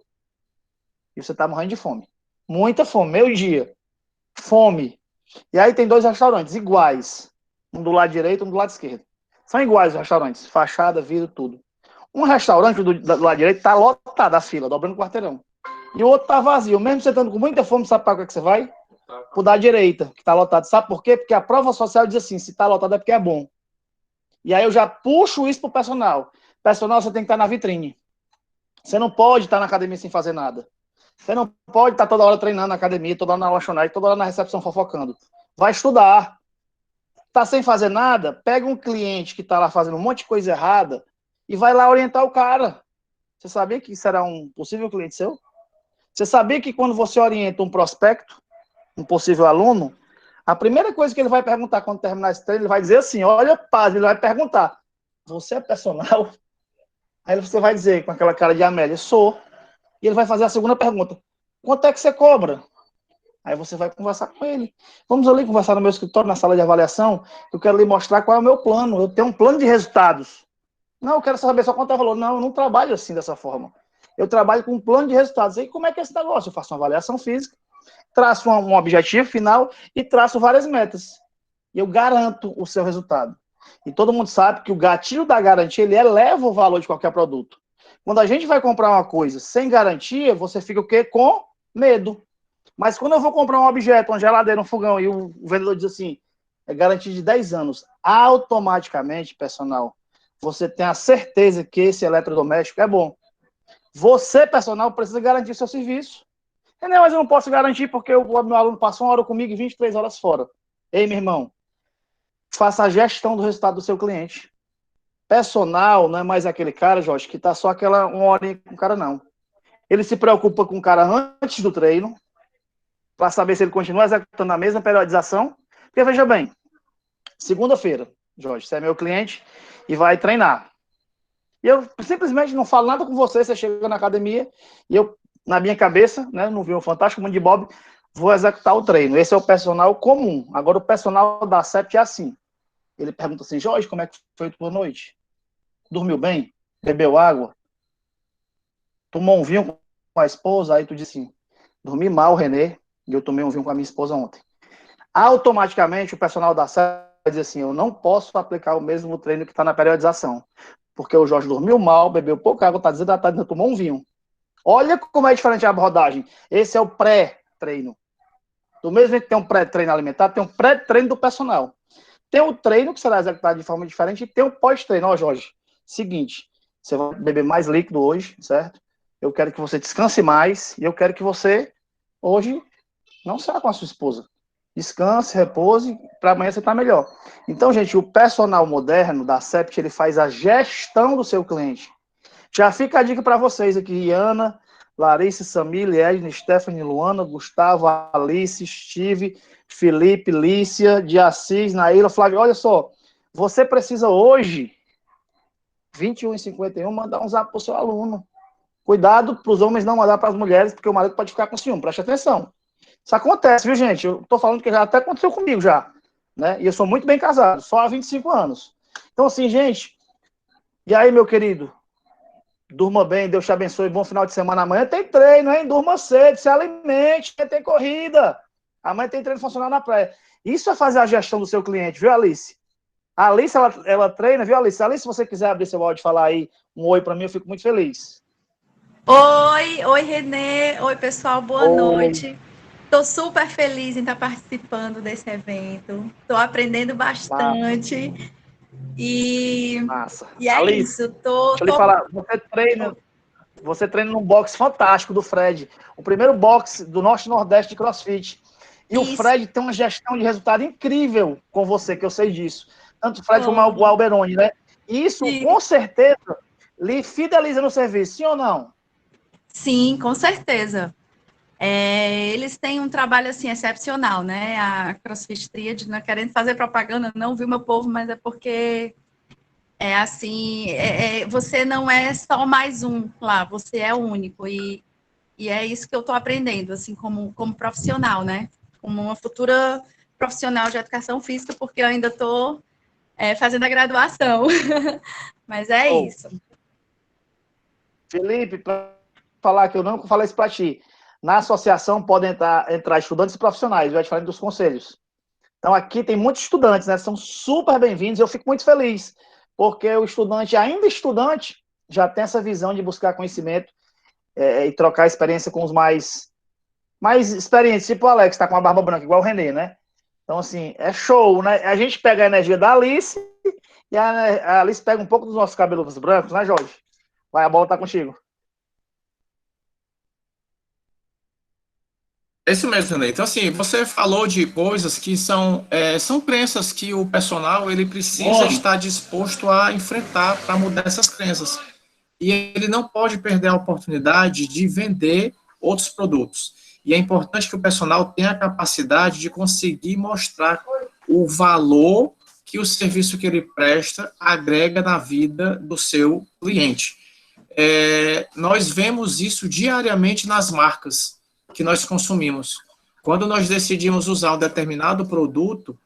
e você está morrendo de fome. Muita fome. Meio dia. Fome. E aí tem dois restaurantes iguais. Um do lado direito e um do lado esquerdo. São iguais os restaurantes. Fachada, vidro, tudo. Um restaurante do lado direito está lotado a fila, dobrando o quarteirão. E o outro está vazio. Mesmo você estando com muita fome, sabe para que você vai? Pro da direita, que está lotado. Sabe por quê? Porque a prova social diz assim, se está lotado é porque é bom. E aí eu já puxo isso pro personal. Personal, você tem que estar na vitrine. Você não pode estar na academia sem fazer nada. Você não pode estar toda hora treinando na academia, toda hora na lanchonete, toda hora na recepção fofocando. Vai estudar. Tá sem fazer nada? Pega um cliente que está lá fazendo um monte de coisa errada e vai lá orientar o cara. Você sabia que será um possível cliente seu? Você sabia que quando você orienta um prospecto, um possível aluno, a primeira coisa que ele vai perguntar quando terminar esse treino, ele vai dizer assim, olha, paz, ele vai perguntar, você é personal? Aí você vai dizer com aquela cara de Amélia, sou. E ele vai fazer a segunda pergunta, quanto é que você cobra? Aí você vai conversar com ele. Vamos ali conversar no meu escritório, na sala de avaliação, eu quero lhe mostrar qual é o meu plano, eu tenho um plano de resultados. Não, eu quero saber só quanto é o valor. Não, eu não trabalho assim, dessa forma. Eu trabalho com um plano de resultados. E como é que é esse negócio? Eu faço uma avaliação física, traço um objetivo final e traço várias metas. E eu garanto o seu resultado. E todo mundo sabe que o gatilho da garantia, ele eleva o valor de qualquer produto. Quando a gente vai comprar uma coisa sem garantia, você fica o quê? Com medo. Mas quando eu vou comprar um objeto, uma geladeira, um fogão, e o vendedor diz assim, é garantia de 10 anos, automaticamente, personal, você tem a certeza que esse eletrodoméstico é bom. Você, personal, precisa garantir seu serviço. Não, mas eu não posso garantir porque o meu aluno passou 1 hora comigo e 23 horas fora. Ei, meu irmão, faça a gestão do resultado do seu cliente. Personal não é mais aquele cara, Jorge, que está só aquela 1 hora com o cara, não. Ele se preocupa com o cara antes do treino, para saber se ele continua executando a mesma periodização. Porque, veja bem, segunda-feira, Jorge, você é meu cliente e vai treinar. E eu simplesmente não falo nada com você chega na academia, e eu, na minha cabeça, né, não vi um Fantástico Mundo de Bob, vou executar o treino. Esse é o personal comum. Agora, o personal da CEPT é assim. Ele pergunta assim, Jorge, como é que foi a tua noite? Dormiu bem? Bebeu água? Tomou um vinho com a esposa? Aí tu diz assim, dormi mal, Renê, e eu tomei um vinho com a minha esposa ontem. Automaticamente, o personal da CEPT vai dizer assim, eu não posso aplicar o mesmo treino que está na periodização, porque o Jorge dormiu mal, bebeu pouca água, está desidratado, ainda tomou um vinho. Olha como é diferente a abordagem. Esse é o pré-treino. Do mesmo jeito que tem um pré-treino alimentar, tem um pré-treino do personal. Tem o treino, que será executado de forma diferente, e tem o pós-treino. Ó, Jorge, seguinte, você vai beber mais líquido hoje, certo? Eu quero que você descanse mais, e eu quero que você, hoje, não saia com a sua esposa. Descanse, repouse, para amanhã você estar melhor. Então, gente, o personal moderno da CEPT, ele faz a gestão do seu cliente. Já fica a dica para vocês aqui, Ana, Larissa, Samile, Edna, Stephanie, Luana, Gustavo, Alice, Steve, Felipe, Lícia, de Assis, Naíla, Flávio. Olha só, você precisa hoje, 21h51, mandar um zap para o seu aluno. Cuidado para os homens não mandar para as mulheres, porque o marido pode ficar com ciúme, preste atenção. Isso acontece, viu, gente? Eu estou falando que já até aconteceu comigo já, né? E eu sou muito bem casado, só há 25 anos. Então, assim, gente, e aí, meu querido? Durma bem, Deus te abençoe, bom final de semana. Amanhã tem treino, hein? Durma cedo, se alimente, tem corrida. Amanhã tem treino funcional na praia. Isso é fazer a gestão do seu cliente, viu, Alice? A Alice, ela treina, viu, Alice? Alice, se você quiser abrir seu áudio e falar aí um oi para mim, eu fico muito feliz. Oi, Renê. Oi, pessoal, boa noite. Estou super feliz em estar participando desse evento. Estou aprendendo bastante. Massa. E é Alice, isso. deixa eu lhe falar, você treina num box fantástico do Fred. O primeiro box do Norte e Nordeste de CrossFit. E isso. O Fred tem uma gestão de resultado incrível com você, que eu sei disso. Tanto o Fred como o Alberoni, né? Isso, com certeza, lhe fideliza no serviço, sim ou não? Sim, com certeza. Eles têm um trabalho assim excepcional, né? A CrossFit Triad, não querendo fazer propaganda, não, viu, meu povo, mas é porque é assim, você não é só mais um lá, você é único, e é isso que eu estou aprendendo, assim, como profissional, né? Como uma futura profissional de educação física, porque eu ainda estou fazendo a graduação. Mas é isso. Felipe, para falar que eu não falei isso para ti, na associação podem entrar estudantes e profissionais, vai diferente dos conselhos. Então aqui tem muitos estudantes, né? São super bem-vindos, eu fico muito feliz, porque o estudante, ainda estudante, já tem essa visão de buscar conhecimento e trocar experiência com os mais experientes, tipo o Alex, que tá com a barba branca, igual o Renê, né? Então, assim, é show, né? A gente pega a energia da Alice e a Alice pega um pouco dos nossos cabelos brancos, né, Jorge? Vai, a bola tá contigo. É isso mesmo, René. Então, assim, você falou de coisas que são crenças que o personal ele precisa estar disposto a enfrentar para mudar essas crenças. E ele não pode perder a oportunidade de vender outros produtos. E é importante que o personal tenha a capacidade de conseguir mostrar o valor que o serviço que ele presta agrega na vida do seu cliente. Nós vemos isso diariamente nas marcas que nós consumimos. Quando nós decidimos usar um determinado produto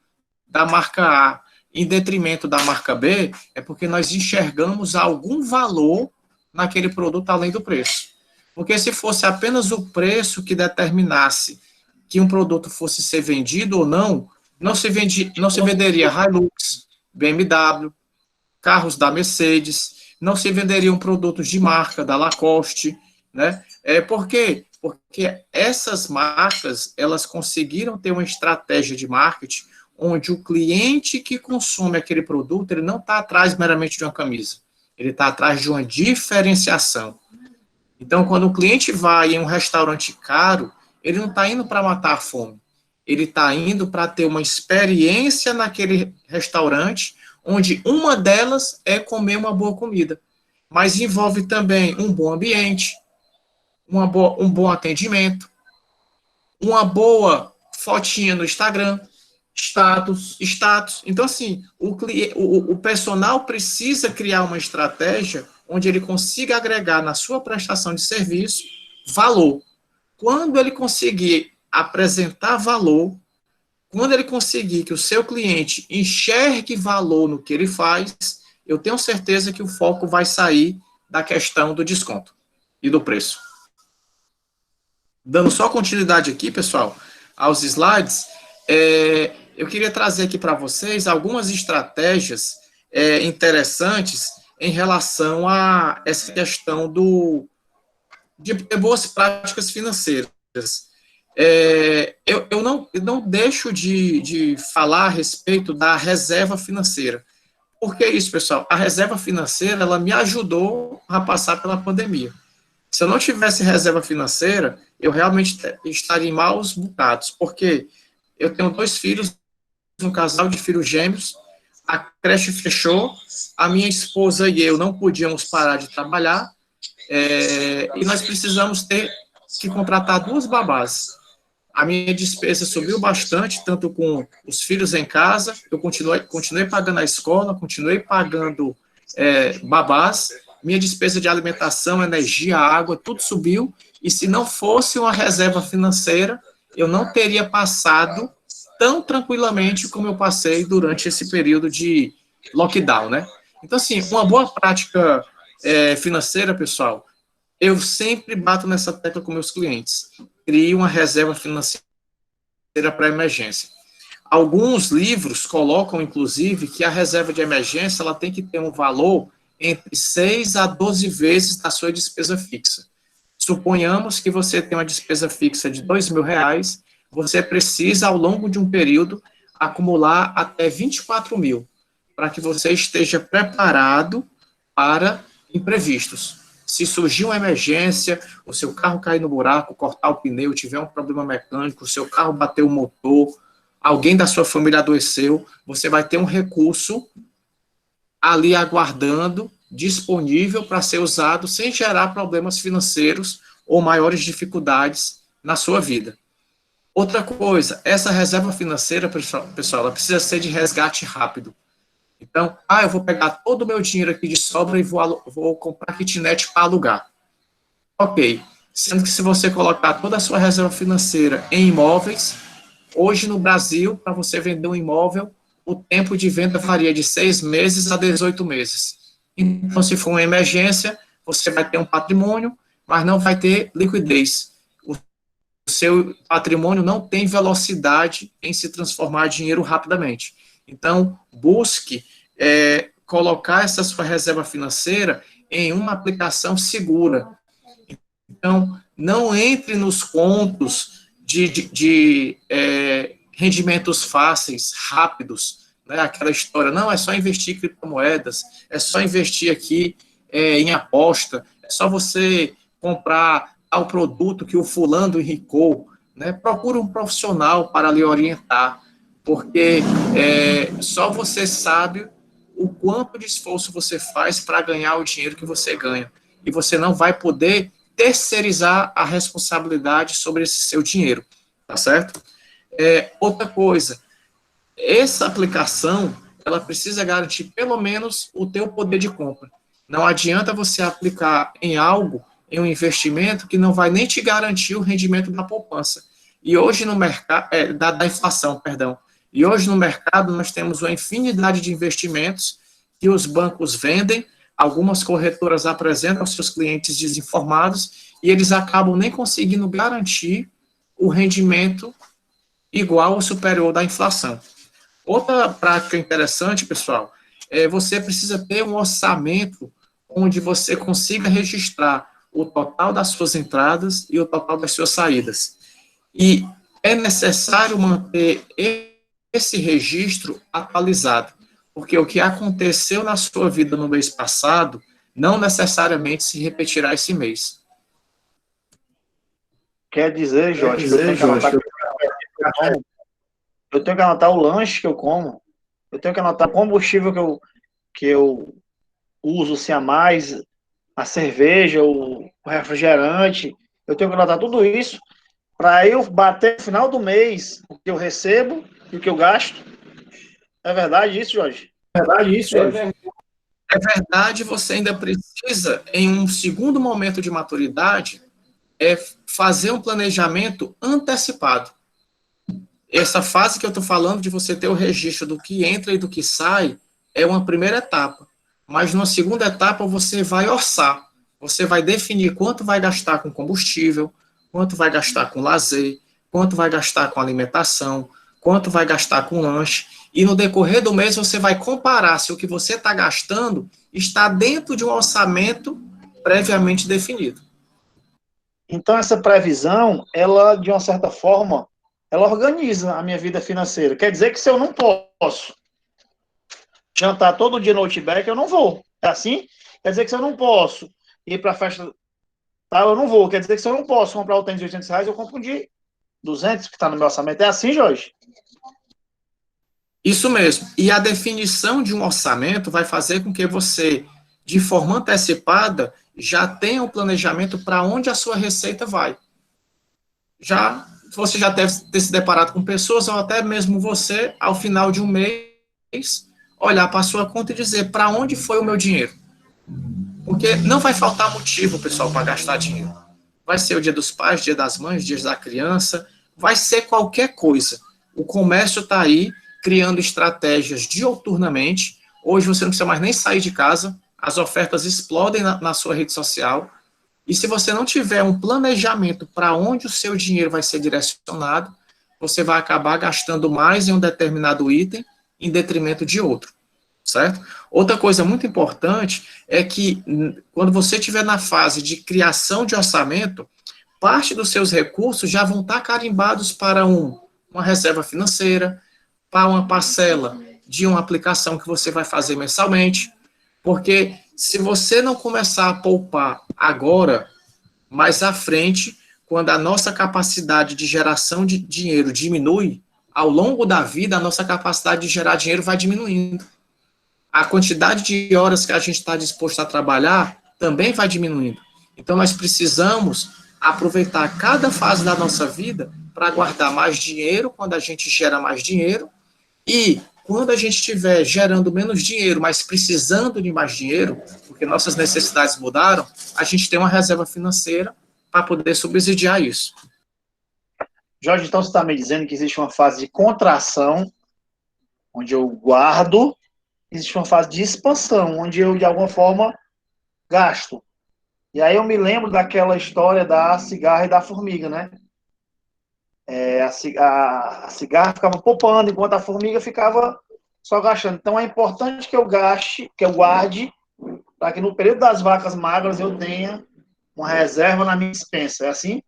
da marca A em detrimento da marca B, é porque nós enxergamos algum valor naquele produto além do preço. Porque se fosse apenas o preço que determinasse que um produto fosse ser vendido ou não, não se venderia Hilux, BMW, carros da Mercedes, não se venderiam produtos de marca da Lacoste, né? Por quê? Porque essas marcas, elas conseguiram ter uma estratégia de marketing onde o cliente que consome aquele produto, ele não está atrás meramente de uma camisa, ele está atrás de uma diferenciação. Então, quando o cliente vai em um restaurante caro, ele não está indo para matar a fome, ele está indo para ter uma experiência naquele restaurante, onde uma delas é comer uma boa comida, mas envolve também um bom ambiente, um bom atendimento, uma boa fotinha no Instagram, status. Então, assim, o personal precisa criar uma estratégia onde ele consiga agregar na sua prestação de serviço valor. Quando ele conseguir apresentar valor, quando ele conseguir que o seu cliente enxergue valor no que ele faz, eu tenho certeza que o foco vai sair da questão do desconto e do preço. Dando só continuidade aqui, pessoal, aos slides, eu queria trazer aqui para vocês algumas estratégias interessantes em relação a essa questão de ter boas práticas financeiras. Eu não deixo de falar a respeito da reserva financeira. Por que isso, pessoal? A reserva financeira, ela me ajudou a passar pela pandemia. Se eu não tivesse reserva financeira, eu realmente estaria em maus bocados, porque eu tenho 2 filhos, um casal de filhos gêmeos, a creche fechou, a minha esposa e eu não podíamos parar de trabalhar, e nós precisamos ter que contratar 2 babás. A minha despesa subiu bastante, tanto com os filhos em casa, eu continuei pagando a escola, continuei pagando babás, minha despesa de alimentação, energia, água, tudo subiu, e se não fosse uma reserva financeira, eu não teria passado tão tranquilamente como eu passei durante esse período de lockdown, né? Então, assim, uma boa prática financeira, pessoal, eu sempre bato nessa tecla com meus clientes. Crie uma reserva financeira para emergência. Alguns livros colocam, inclusive, que a reserva de emergência ela tem que ter um valor entre 6 a 12 vezes da sua despesa fixa. Suponhamos que você tem uma despesa fixa de R$2.000, você precisa, ao longo de um período, acumular até 24 mil, para que você esteja preparado para imprevistos. Se surgir uma emergência, o seu carro cair no buraco, cortar o pneu, tiver um problema mecânico, o seu carro bater o motor, alguém da sua família adoeceu, você vai ter um recurso ali aguardando, disponível para ser usado sem gerar problemas financeiros ou maiores dificuldades na sua vida. Outra coisa, essa reserva financeira, pessoal, ela precisa ser de resgate rápido. Então, eu vou pegar todo o meu dinheiro aqui de sobra e vou comprar kitnet para alugar. Ok, sendo que se você colocar toda a sua reserva financeira em imóveis, hoje no Brasil, para você vender um imóvel, o tempo de venda varia de 6 meses a 18 meses. Então, se for uma emergência, você vai ter um patrimônio, mas não vai ter liquidez. O seu patrimônio não tem velocidade em se transformar em dinheiro rapidamente. Então, busque colocar essa sua reserva financeira em uma aplicação segura. Então, não entre nos contos de rendimentos fáceis, rápidos, né? Aquela história, não, é só investir em criptomoedas, é só investir aqui em aposta, é só você comprar tal produto que o fulano enricou, né? Procure um profissional para lhe orientar, porque só você sabe o quanto de esforço você faz para ganhar o dinheiro que você ganha, e você não vai poder terceirizar a responsabilidade sobre esse seu dinheiro, tá certo? Outra coisa, essa aplicação, ela precisa garantir pelo menos o teu poder de compra. Não adianta você aplicar em algo, em um investimento, que não vai nem te garantir o rendimento da poupança. E hoje no mercado, da inflação, perdão. E hoje no mercado nós temos uma infinidade de investimentos que os bancos vendem, algumas corretoras apresentam aos seus clientes desinformados, e eles acabam nem conseguindo garantir o rendimento igual ou superior da inflação. Outra prática interessante, pessoal, você precisa ter um orçamento onde você consiga registrar o total das suas entradas e o total das suas saídas. E é necessário manter esse registro atualizado, porque o que aconteceu na sua vida no mês passado não necessariamente se repetirá esse mês. Quer dizer, Jorge, eu tenho que anotar o lanche que eu como, eu tenho que anotar o combustível que eu uso, se a mais, a cerveja, o refrigerante, eu tenho que anotar tudo isso para eu bater no final do mês o que eu recebo e o que eu gasto. É verdade isso, Jorge? É verdade isso, Jorge? É verdade, você ainda precisa, em um segundo momento de maturidade, é fazer um planejamento antecipado. Essa fase que eu estou falando de você ter o registro do que entra e do que sai é uma primeira etapa. Mas numa segunda etapa você vai orçar. Você vai definir quanto vai gastar com combustível, quanto vai gastar com lazer, quanto vai gastar com alimentação, quanto vai gastar com lanche. E no decorrer do mês você vai comparar se o que você está gastando está dentro de um orçamento previamente definido. Então, essa previsão, ela, de uma certa forma, ela organiza a minha vida financeira. Quer dizer que se eu não posso jantar todo dia no Outback, eu não vou. É assim? Quer dizer que se eu não posso ir para a festa tal, eu não vou. Quer dizer que se eu não posso comprar o tênis de R$ 800, eu compro um de 200, que está no meu orçamento. É assim, Jorge? Isso mesmo. E a definição de um orçamento vai fazer com que você, de forma antecipada, já tenha um planejamento para onde a sua receita vai. Você já deve ter se deparado com pessoas, ou até mesmo você, ao final de um mês, olhar para a sua conta e dizer para onde foi o meu dinheiro. Porque não vai faltar motivo, pessoal, para gastar dinheiro. Vai ser o dia dos pais, dia das mães, dia da criança, vai ser qualquer coisa. O comércio está aí, criando estratégias dioturnamente. Hoje você não precisa mais nem sair de casa, as ofertas explodem na sua rede social. E se você não tiver um planejamento para onde o seu dinheiro vai ser direcionado, você vai acabar gastando mais em um determinado item em detrimento de outro, certo? Outra coisa muito importante é que quando você estiver na fase de criação de orçamento, parte dos seus recursos já vão estar carimbados para uma reserva financeira, para uma parcela de uma aplicação que você vai fazer mensalmente, porque se você não começar a poupar agora, mais à frente, quando a nossa capacidade de geração de dinheiro diminui, ao longo da vida, a nossa capacidade de gerar dinheiro vai diminuindo. A quantidade de horas que a gente está disposto a trabalhar também vai diminuindo. Então, nós precisamos aproveitar cada fase da nossa vida para guardar mais dinheiro quando a gente gera mais dinheiro e quando a gente estiver gerando menos dinheiro, mas precisando de mais dinheiro, porque nossas necessidades mudaram, a gente tem uma reserva financeira para poder subsidiar isso. Jorge, então você está me dizendo que existe uma fase de contração, onde eu guardo, existe uma fase de expansão, onde eu, de alguma forma, gasto. E aí eu me lembro daquela história da cigarra e da formiga, né? A cigarra ficava poupando, enquanto a formiga ficava só gastando. Então é importante que eu gaste, que eu guarde, para que no período das vacas magras eu tenha uma reserva na minha despensa. É assim?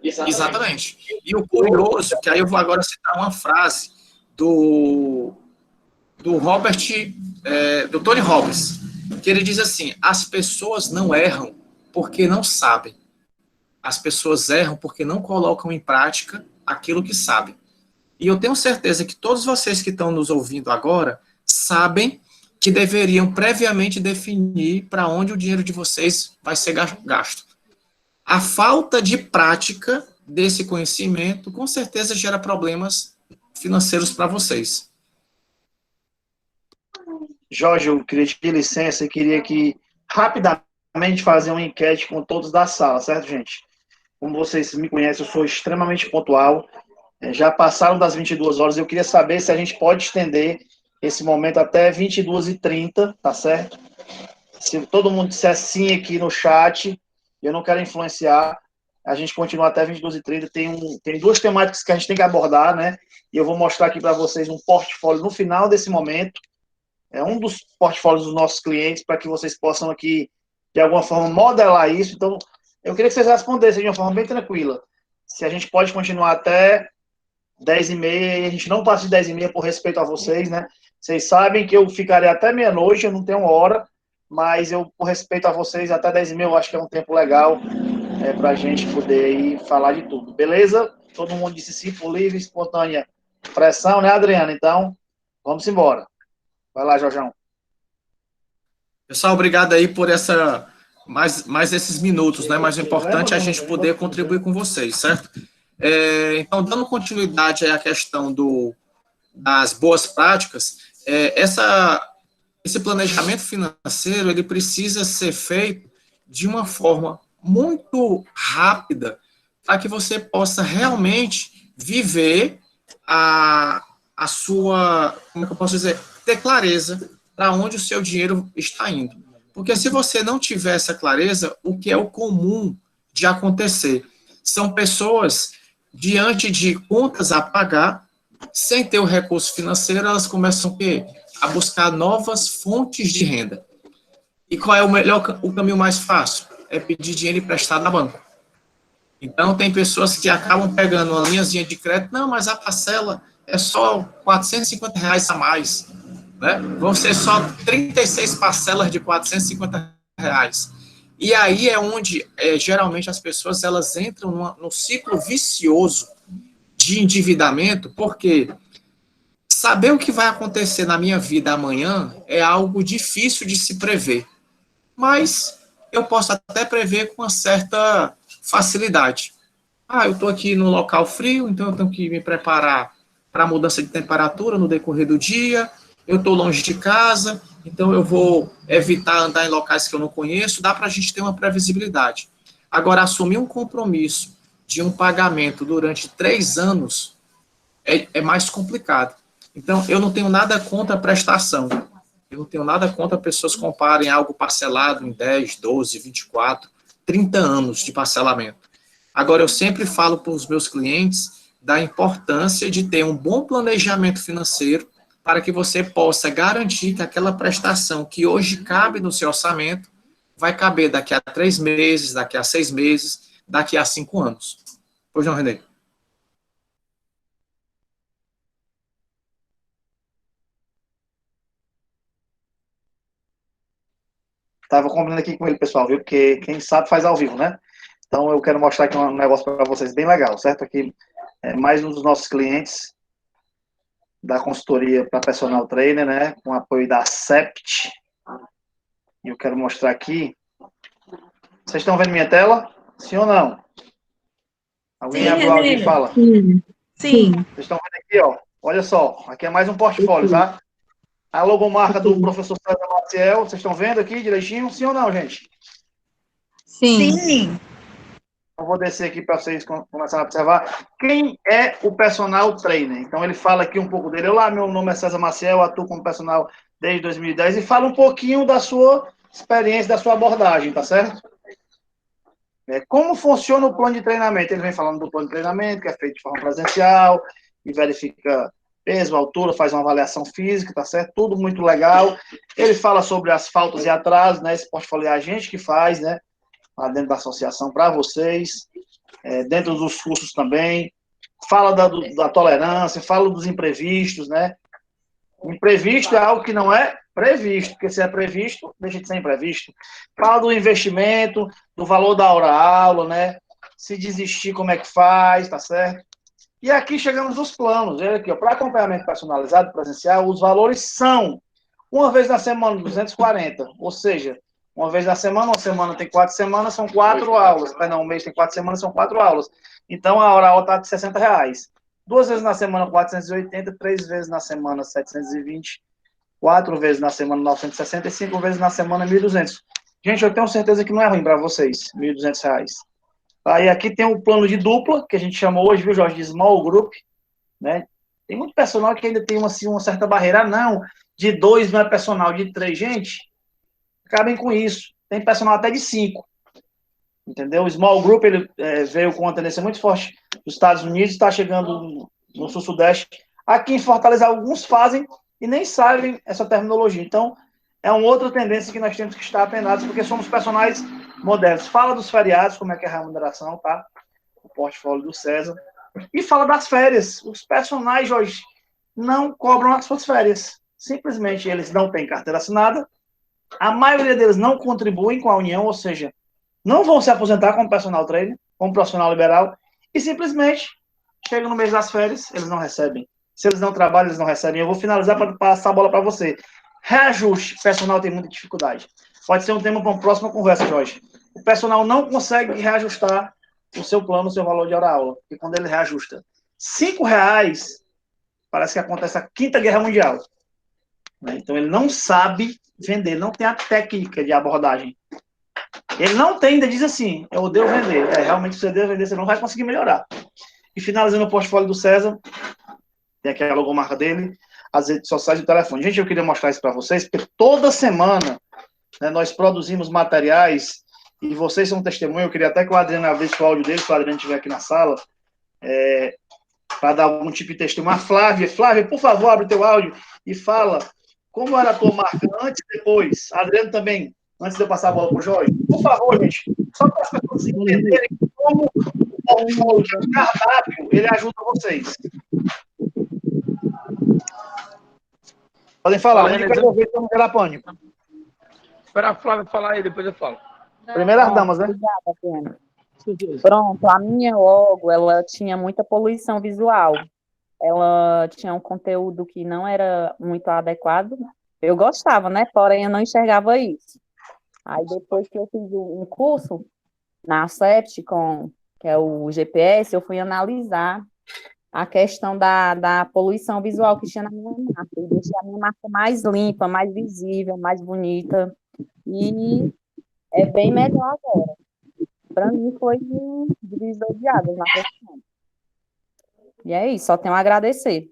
Exatamente. E o curioso, que aí eu vou agora citar uma frase do Tony Robbins, que ele diz assim: as pessoas não erram porque não sabem. As pessoas erram porque não colocam em prática aquilo que sabem. E eu tenho certeza que todos vocês que estão nos ouvindo agora sabem que deveriam previamente definir para onde o dinheiro de vocês vai ser gasto. A falta de prática desse conhecimento, com certeza, gera problemas financeiros para vocês. Jorge, eu queria te pedir licença e queria que, rapidamente, fazer uma enquete com todos da sala, certo, gente? Como vocês me conhecem, eu sou extremamente pontual. Já passaram das 22 horas. Eu queria saber se a gente pode estender esse momento até 22h30, tá certo? Se todo mundo disser sim aqui no chat, eu não quero influenciar, a gente continua até 22h30. Tem duas temáticas que a gente tem que abordar, né? E eu vou mostrar aqui para vocês um portfólio no final desse momento. É um dos portfólios dos nossos clientes, para que vocês possam aqui, de alguma forma, modelar isso. Então, eu queria que vocês respondessem de uma forma bem tranquila. Se a gente pode continuar até 10h30, e a gente não passa de 10h30 por respeito a vocês, né? Vocês sabem que eu ficarei até meia-noite, eu não tenho hora, mas eu, por respeito a vocês, até 10h30 eu acho que é um tempo legal para a gente poder aí falar de tudo. Beleza? Todo mundo disse sim, por livre, espontânea pressão, né, Adriana? Então, vamos embora. Vai lá, Jorjão. Pessoal, obrigado aí por mais esses minutos, né? Mas o importante é a gente poder contribuir com vocês, certo? Então, dando continuidade à questão das boas práticas, esse planejamento financeiro, ele precisa ser feito de uma forma muito rápida para que você possa realmente viver a sua, como é que eu posso dizer, ter clareza para onde o seu dinheiro está indo. Porque se você não tiver essa clareza, o que é o comum de acontecer? São pessoas, diante de contas a pagar, sem ter o recurso financeiro, elas começam a buscar novas fontes de renda. E qual é o caminho mais fácil? É pedir dinheiro emprestado a banco. Então, tem pessoas que acabam pegando uma linhazinha de crédito, não, mas a parcela é só R$ 450 a mais, né? Vão ser só 36 parcelas de R$ 450. E aí é onde, geralmente, as pessoas elas entram num ciclo vicioso de endividamento, porque saber o que vai acontecer na minha vida amanhã é algo difícil de se prever. Mas eu posso até prever com uma certa facilidade. Eu estou aqui no local frio, então eu tenho que me preparar para a mudança de temperatura no decorrer do dia. Eu estou longe de casa, então eu vou evitar andar em locais que eu não conheço. Dá para a gente ter uma previsibilidade. Agora, assumir um compromisso de um pagamento durante 3 anos é mais complicado. Então, eu não tenho nada contra a prestação. Eu não tenho nada contra pessoas comparem algo parcelado em 10, 12, 24, 30 anos de parcelamento. Agora, eu sempre falo para os meus clientes da importância de ter um bom planejamento financeiro para que você possa garantir que aquela prestação que hoje cabe no seu orçamento vai caber daqui a 3 meses, daqui a 6 meses, daqui a 5 anos. Pois não, Renê? Tava combinando aqui com ele, pessoal, viu? Porque quem sabe faz ao vivo, né? Então eu quero mostrar aqui um negócio para vocês bem legal, certo? Aqui é mais um dos nossos clientes da consultoria para personal trainer, né? Com apoio da Sept. E eu quero mostrar aqui. Vocês estão vendo minha tela? Sim ou não? Alguém Sim, abre o áudio e fala. Sim. Vocês estão vendo aqui, ó. Olha só, aqui é mais um portfólio, tá? A logomarca do professor César Maciel, vocês estão vendo aqui direitinho? Sim ou não, gente? Sim. Eu vou descer aqui para vocês começarem a observar. Quem é o personal trainer? Então, ele fala aqui um pouco dele. Olá, meu nome é César Maciel, atuo como personal desde 2010 e fala um pouquinho da sua experiência, da sua abordagem, tá certo? Como funciona o plano de treinamento? Ele vem falando do plano de treinamento, que é feito de forma presencial, e verifica peso, altura, faz uma avaliação física, tá certo? Tudo muito legal. Ele fala sobre as faltas e atrasos, né? Esse portfólio é a gente que faz, né? Lá dentro da associação para vocês, dentro dos cursos também. Fala da tolerância, fala dos imprevistos, né? O imprevisto é algo que não é previsto, porque se é previsto, deixa de ser imprevisto. Fala do investimento, do valor da hora-aula, né? Se desistir, como é que faz, tá certo? E aqui chegamos nos planos. Olha aqui, para acompanhamento personalizado presencial, os valores são uma vez na semana, 240. Ou seja, uma vez na semana, uma semana tem 4 semanas, são 4 aulas. Não, um mês tem 4 semanas, são 4 aulas. Então, a hora-aula está de R$60. 2 vezes na semana, 480. 3 vezes na semana, 720. 4 vezes na semana, 960. E 5 vezes na semana, 1.200. Gente, eu tenho certeza que não é ruim para vocês, R$1.200. Aí aqui tem o plano de dupla, que a gente chamou hoje, viu, Jorge, de small group, né? Tem muito personal que ainda tem uma certa barreira. Não, de 2 não é personal, de 3. Gente, acabem com isso. Tem personal até de 5. Entendeu? O small group, ele veio com uma tendência muito forte dos Estados Unidos, está chegando no sul-sudeste. Aqui em Fortaleza, alguns fazem e nem sabem essa terminologia. Então, é uma outra tendência que nós temos que estar atenados, porque somos personagens modernos. Fala dos feriados, como é que é a remuneração, tá? O portfólio do César. E fala das férias. Os personagens hoje não cobram as suas férias. Simplesmente eles não têm carteira assinada. A maioria deles não contribuem com a União, ou seja, não vão se aposentar como personal trainer, como profissional liberal, e simplesmente chegam no mês das férias, eles não recebem. Se eles não trabalham, eles não recebem. Eu vou finalizar para passar a bola para você. Reajuste. O personal tem muita dificuldade. Pode ser um tema para uma próxima conversa, Jorge. O personal não consegue reajustar o seu plano, o seu valor de hora-aula. E quando ele reajusta R$5, parece que acontece a Quinta Guerra Mundial. Então, ele não sabe vender, não tem a técnica de abordagem. Ele não tem, ainda diz assim, eu odeio vender. Realmente, se você odeia vender, você não vai conseguir melhorar. E finalizando o portfólio do César, tem aqui a logomarca dele, as redes sociais e o telefone. Gente, eu queria mostrar isso para vocês, porque toda semana, né, nós produzimos materiais, e vocês são testemunha, eu queria até que o Adriano abrisse o áudio dele, se o Adriano estiver aqui na sala, para dar algum tipo de testemunho. Flávia, por favor, abre teu áudio e fala como era a tua marca antes e depois. Adriano também, antes de eu passar a bola para o Jorge. Por favor, gente, só para as pessoas entenderem como o portfólio de cardápio, ele ajuda vocês. Podem falar, onde quer ver para não gerar pânico. Espera a Flávia falar aí, depois eu falo. Primeiras damas, né? Obrigada, Pena. Pronto, a minha logo, ela tinha muita poluição visual. Ela tinha um conteúdo que não era muito adequado. Eu gostava, né? Porém, eu não enxergava isso. Aí, depois que eu fiz um curso na Septicom, que é o GPS, eu fui analisar a questão da poluição visual que tinha na minha marca. E deixei a minha marca mais limpa, mais visível, mais bonita. E é bem melhor agora. Para mim, foi um divisor de águas na questão. E é isso, só tenho a agradecer.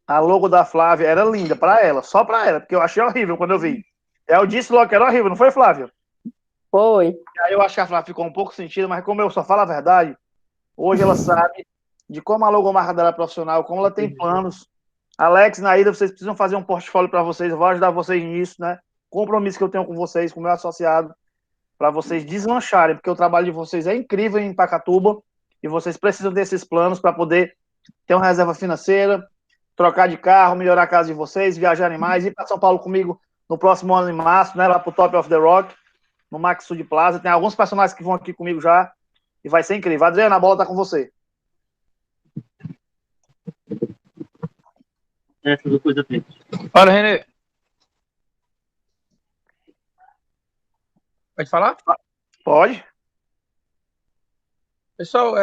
A logo da Flávia era linda para ela, só para ela, porque eu achei horrível quando eu vi. Eu disse logo que era horrível, não foi, Flávia? Foi. E aí eu acho que a Flávia ficou um pouco sentida, mas como eu só falo a verdade, hoje ela sabe de como a logomarca dela é profissional, como ela tem planos. Alex, Naída, vocês precisam fazer um portfólio para vocês, eu vou ajudar vocês nisso, né? Compromisso que eu tenho com vocês, com o meu associado, para vocês deslancharem, porque o trabalho de vocês é incrível em Pacatuba e vocês precisam desses planos para poder ter uma reserva financeira, trocar de carro, melhorar a casa de vocês, viajarem mais, ir para São Paulo comigo no próximo ano em março, né, lá para o Top of the Rock, no Max Sud Plaza. Tem alguns personagens que vão aqui comigo já e vai ser incrível. Adriana, a bola está com você. Olha, Renê. Pode falar? Pode. Pessoal,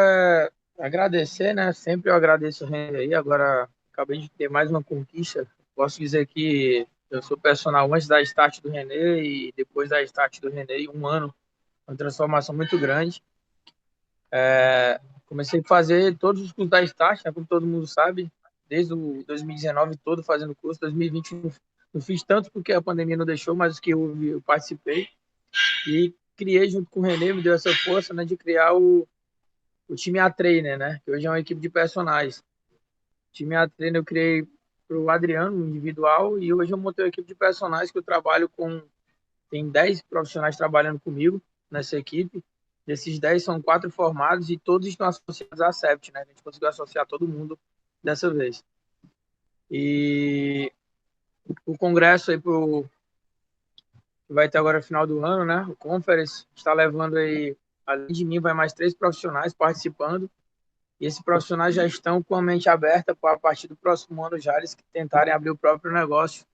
agradecer, né? Sempre eu agradeço o Renê aí. Agora, acabei de ter mais uma conquista. Posso dizer que eu sou personal antes da start do Renê e depois da start do Renê, 1 ano. Uma transformação muito grande. Comecei a fazer todos os cursos da start, né, como todo mundo sabe, desde o 2019 todo fazendo curso. 2020 não fiz tanto porque a pandemia não deixou, mas os que eu participei. E criei junto com o Renê, me deu essa força, né, de criar o time A-Trainer, né, que hoje é uma equipe de personagens. O time A-Trainer eu criei para o Adriano, individual, e hoje eu montei uma equipe de personagens que eu trabalho com... Tem 10 profissionais trabalhando comigo nessa equipe. Desses 10 são 4 formados e todos estão associados à Sept, né? A gente conseguiu associar todo mundo dessa vez. E o congresso aí que vai ter agora no final do ano, né? O Conference está levando aí, além de mim, vai mais 3 profissionais participando. E esses profissionais já estão com a mente aberta para, a partir do próximo ano, já eles tentarem abrir o próprio negócio,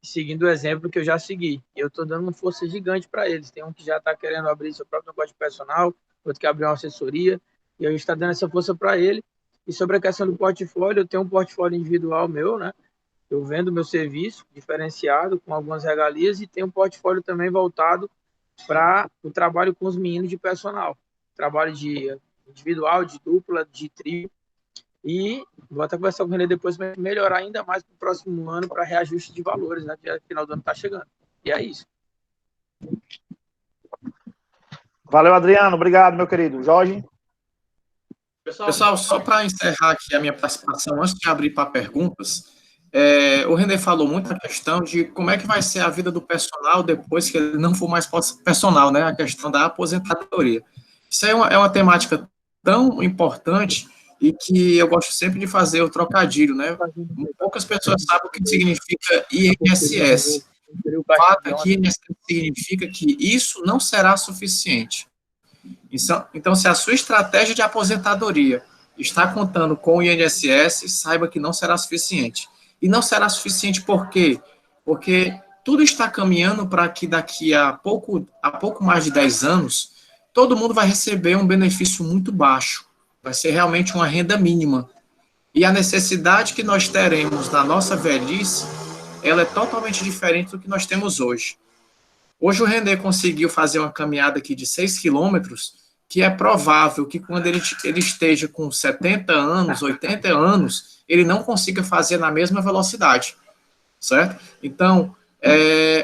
seguindo o exemplo que eu já segui. E eu estou dando uma força gigante para eles. Tem um que já está querendo abrir seu próprio negócio de personal, outro que abriu uma assessoria, e a gente está dando essa força para ele. E sobre a questão do portfólio, eu tenho um portfólio individual meu, né? Eu vendo meu serviço diferenciado, com algumas regalias, e tenho um portfólio também voltado para o trabalho com os meninos de personal. Trabalho de individual, de dupla, de trio. E vou até conversar com o Renê depois para melhorar ainda mais para o próximo ano, para reajuste de valores, né? Que o final do ano está chegando. E é isso. Valeu, Adriano. Obrigado, meu querido. Jorge? Pessoal, só para encerrar aqui a minha participação, antes de abrir para perguntas, o Renê falou muito a questão de como é que vai ser a vida do personal depois que ele não for mais personal, né? A questão da aposentadoria. Isso aí é uma temática tão importante e que eu gosto sempre de fazer o trocadilho, né? Poucas pessoas sabem o que significa INSS. O fato é que INSS significa que isso não será suficiente. Então, se a sua estratégia de aposentadoria está contando com o INSS, saiba que não será suficiente. E não será suficiente por quê? Porque tudo está caminhando para que daqui a pouco mais de 10 anos, todo mundo vai receber um benefício muito baixo. Vai ser realmente uma renda mínima. E a necessidade que nós teremos na nossa velhice, ela é totalmente diferente do que nós temos hoje. Hoje o René conseguiu fazer uma caminhada aqui de 6 quilômetros, que é provável que quando ele esteja com 70 anos, 80 anos, ele não consiga fazer na mesma velocidade, certo? Então,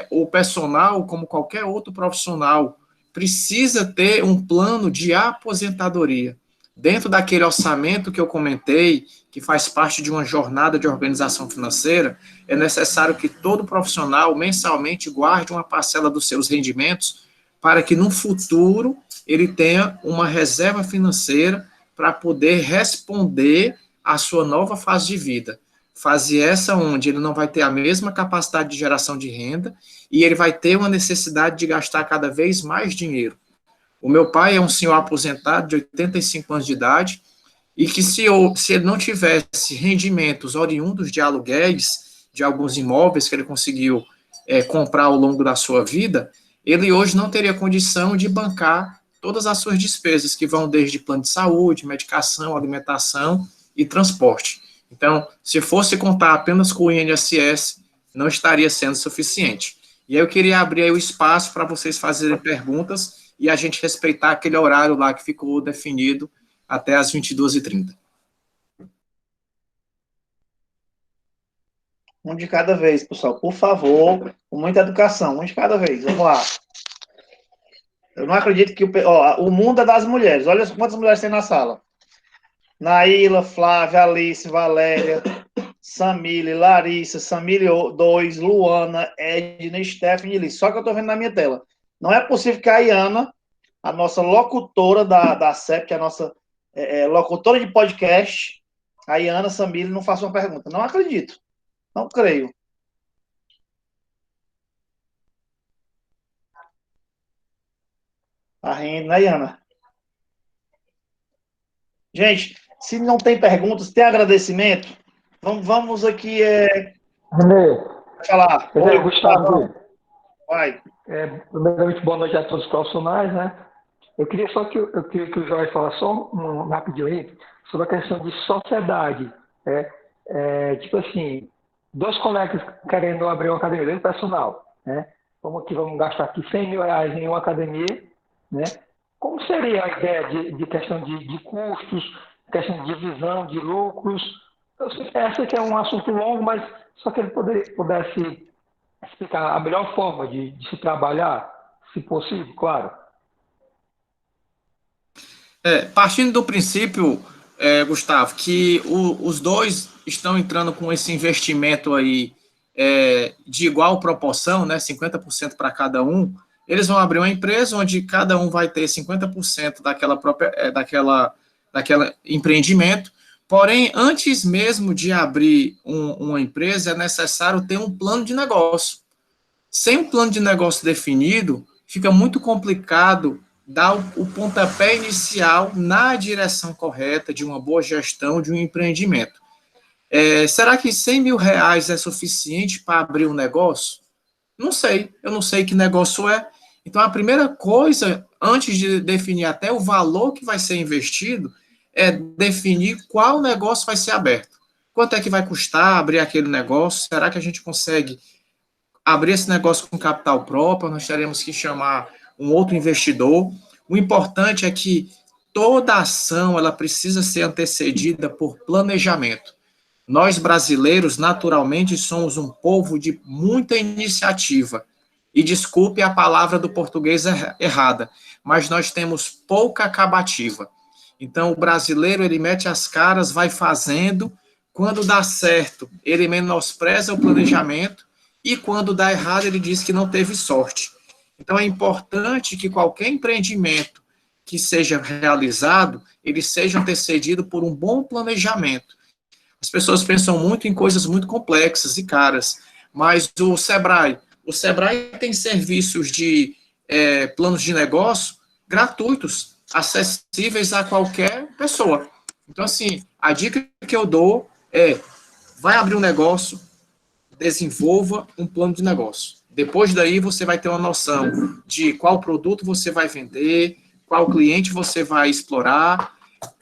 o personal, como qualquer outro profissional, precisa ter um plano de aposentadoria. Dentro daquele orçamento que eu comentei, que faz parte de uma jornada de organização financeira, é necessário que todo profissional mensalmente guarde uma parcela dos seus rendimentos para que no futuro ele tenha uma reserva financeira para poder responder à sua nova fase de vida. Fase essa onde ele não vai ter a mesma capacidade de geração de renda e ele vai ter uma necessidade de gastar cada vez mais dinheiro. O meu pai é um senhor aposentado de 85 anos de idade e que se ele não tivesse rendimentos oriundos de aluguéis de alguns imóveis que ele conseguiu comprar ao longo da sua vida, ele hoje não teria condição de bancar todas as suas despesas, que vão desde plano de saúde, medicação, alimentação e transporte. Então, se fosse contar apenas com o INSS, não estaria sendo suficiente. E aí eu queria abrir aí o espaço para vocês fazerem perguntas e a gente respeitar aquele horário lá que ficou definido até as 22h30. Um de cada vez, pessoal. Por favor, com muita educação. Um de cada vez. Vamos lá. Eu não acredito que o mundo é das mulheres. Olha quantas mulheres tem na sala. Naíla, Flávia, Alice, Valéria, Samile, Larissa, Samile 2, Luana, Edna, Stephanie, Liz. Só que eu estou vendo na minha tela. Não é possível que a Iana, a nossa locutora da CEP, que é a nossa locutora de podcast, a Iana Samile, não faça uma pergunta. Não acredito. Não creio. Tá rindo, né, Iana? Gente, se não tem perguntas, tem agradecimento, vamos aqui René, falar. Oi, Gustavo. Vai. Primeiramente, boa noite a todos os profissionais, né? Eu queria só que o Jorge falasse só um rapidinho aí sobre a questão de sociedade. Tipo assim, 2 colegas querendo abrir uma academia de personal, né? Vamos gastar aqui R$100 mil em uma academia, né? Como seria a ideia de questão de custos, questão de divisão, de lucros? Eu sei que é um assunto longo, mas só que ele pudesse explicar a melhor forma de se trabalhar, se possível, claro. Partindo do princípio, Gustavo, que os dois estão entrando com esse investimento aí de igual proporção, né, 50% para cada um, eles vão abrir uma empresa onde cada um vai ter 50% daquela empreendimento. Porém, antes mesmo de abrir uma empresa, é necessário ter um plano de negócio. Sem um plano de negócio definido, fica muito complicado dar o pontapé inicial na direção correta de uma boa gestão de um empreendimento. Será que R$100 mil é suficiente para abrir um negócio? Não sei, eu não sei que negócio é. Então, a primeira coisa, antes de definir até o valor que vai ser investido, é definir qual negócio vai ser aberto. Quanto é que vai custar abrir aquele negócio? Será que a gente consegue abrir esse negócio com capital próprio? Nós teremos que chamar um outro investidor. O importante é que toda ação ela precisa ser antecedida por planejamento. Nós, brasileiros, naturalmente, somos um povo de muita iniciativa. E desculpe a palavra do português errada, mas nós temos pouca acabativa. Então, o brasileiro, ele mete as caras, vai fazendo, quando dá certo, ele menospreza o planejamento, e quando dá errado, ele diz que não teve sorte. Então, é importante que qualquer empreendimento que seja realizado, ele seja antecedido por um bom planejamento. As pessoas pensam muito em coisas muito complexas e caras, mas o Sebrae tem serviços de planos de negócio gratuitos, acessíveis a qualquer pessoa. Então, assim, a dica que eu dou vai abrir um negócio, desenvolva um plano de negócio. Depois daí, você vai ter uma noção de qual produto você vai vender, qual cliente você vai explorar,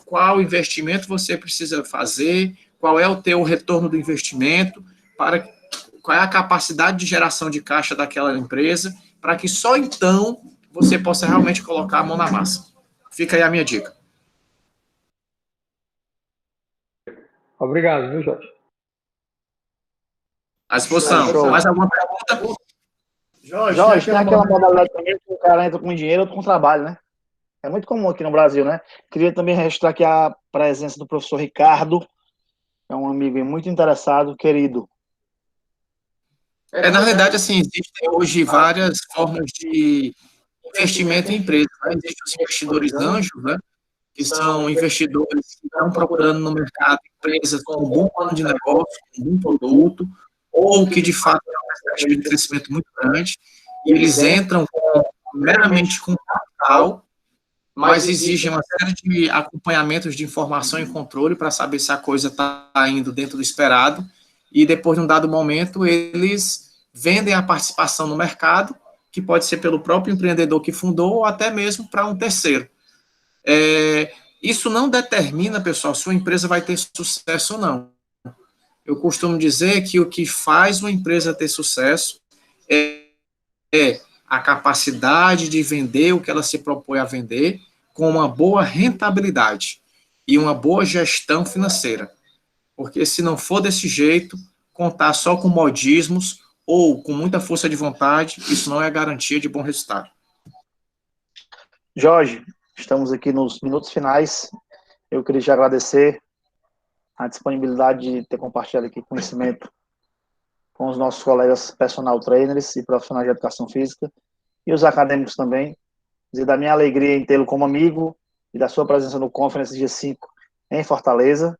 qual investimento você precisa fazer, qual é o teu retorno do investimento, qual é a capacidade de geração de caixa daquela empresa, para que só então você possa realmente colocar a mão na massa. Fica aí a minha dica. Obrigado, viu, Jorge? À disposição. Show. Mais alguma pergunta? Jorge, tem aquela modalidade também que o cara entra com dinheiro ou com trabalho, né? É muito comum aqui no Brasil, né? Queria também registrar aqui a presença do professor Ricardo, é um amigo muito interessado, querido. Na realidade, assim, existem hoje várias formas de investimento em empresas, né? Existem os investidores anjos, né? Que são investidores que estão procurando no mercado empresas com um bom plano de negócio, com um bom produto, ou que, de fato, têm uma perspectiva de crescimento muito grande, e eles entram meramente com capital, mas exigem uma série de acompanhamentos de informação e controle para saber se a coisa está indo dentro do esperado, e depois de um dado momento eles vendem a participação no mercado, que pode ser pelo próprio empreendedor que fundou ou até mesmo para um terceiro. Isso não determina, pessoal, se uma empresa vai ter sucesso ou não. Eu costumo dizer que o que faz uma empresa ter sucesso é a capacidade de vender o que ela se propõe a vender com uma boa rentabilidade e uma boa gestão financeira. Porque se não for desse jeito, contar só com modismos ou com muita força de vontade, isso não é garantia de bom resultado. Jorge, estamos aqui nos minutos finais. Eu queria te agradecer a disponibilidade de ter compartilhado aqui conhecimento com os nossos colegas personal trainers e profissionais de educação física e os acadêmicos também. Dizer da minha alegria em tê-lo como amigo e da sua presença no Conference dia 5 em Fortaleza.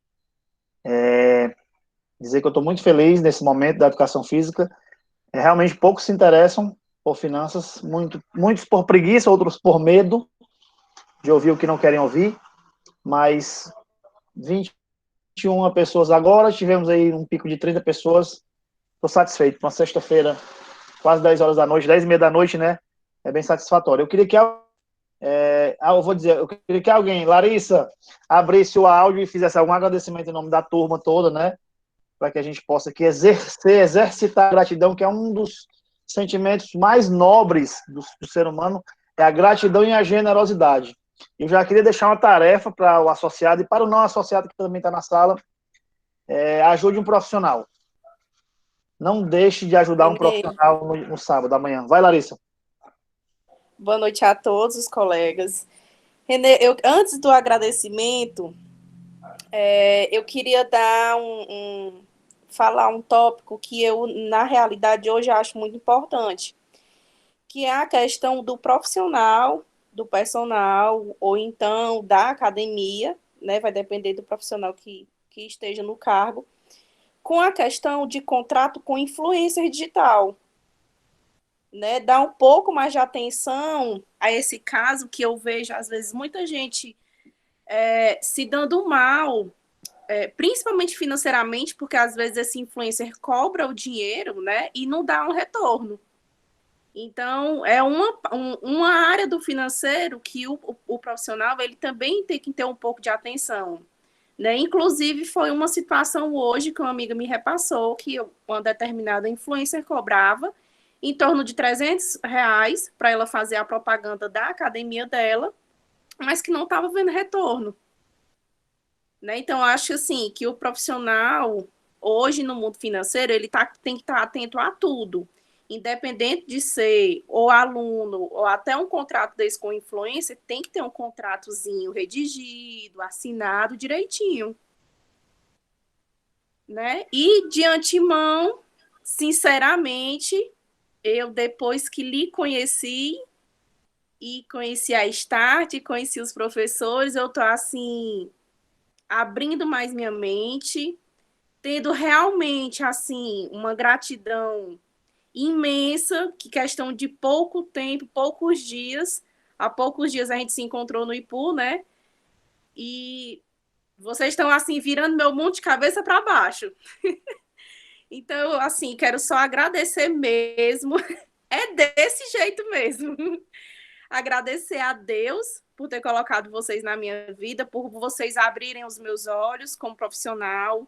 Dizer que eu estou muito feliz nesse momento da educação física. Realmente poucos se interessam por finanças, muitos por preguiça, outros por medo de ouvir o que não querem ouvir, mas 21 pessoas agora, tivemos aí um pico de 30 pessoas, estou satisfeito. Uma sexta-feira, quase 10 horas da noite, 10h30 da noite, né? É bem satisfatório. Eu queria que eu queria que alguém, Larissa, abrisse o áudio e fizesse algum agradecimento em nome da turma toda, né? Para que a gente possa aqui exercitar a gratidão, que é um dos sentimentos mais nobres do ser humano, é a gratidão e a generosidade. Eu já queria deixar uma tarefa para o associado e para o não associado que também está na sala, ajude um profissional. Não deixe de ajudar um profissional no sábado, amanhã. Vai, Larissa. Boa noite a todos os colegas. Renê, antes do agradecimento, eu queria dar falar um tópico que eu, na realidade, hoje acho muito importante, que é a questão do profissional, do personal, ou então da academia, né? Vai depender do profissional que esteja no cargo, com a questão de contrato com influencer digital. Né, dar um pouco mais de atenção a esse caso que eu vejo, às vezes, muita gente se dando mal, principalmente financeiramente, porque às vezes esse influencer cobra o dinheiro, né, e não dá um retorno. Então, é uma área do financeiro que o profissional ele também tem que ter um pouco de atenção. Né? Inclusive, foi uma situação hoje que uma amiga me repassou, que uma determinada influencer cobrava em torno de R$300 para ela fazer a propaganda da academia dela, mas que não estava vendo retorno. Né? Então, eu acho assim, que o profissional, hoje no mundo financeiro, ele tem que estar atento a tudo. Independente de ser ou aluno, ou até um contrato desse com influencer, tem que ter um contratozinho redigido, assinado direitinho. Né? E, de antemão, sinceramente, eu, depois que lhe conheci, e conheci a Start, e conheci os professores, eu estou, assim, abrindo mais minha mente, tendo realmente, assim, uma gratidão imensa, que questão de pouco tempo, poucos dias, há poucos dias a gente se encontrou no IPU, né? E vocês estão, assim, virando meu mundo de cabeça para baixo. Então, assim, quero só agradecer mesmo. É desse jeito mesmo. Agradecer a Deus por ter colocado vocês na minha vida, por vocês abrirem os meus olhos como profissional,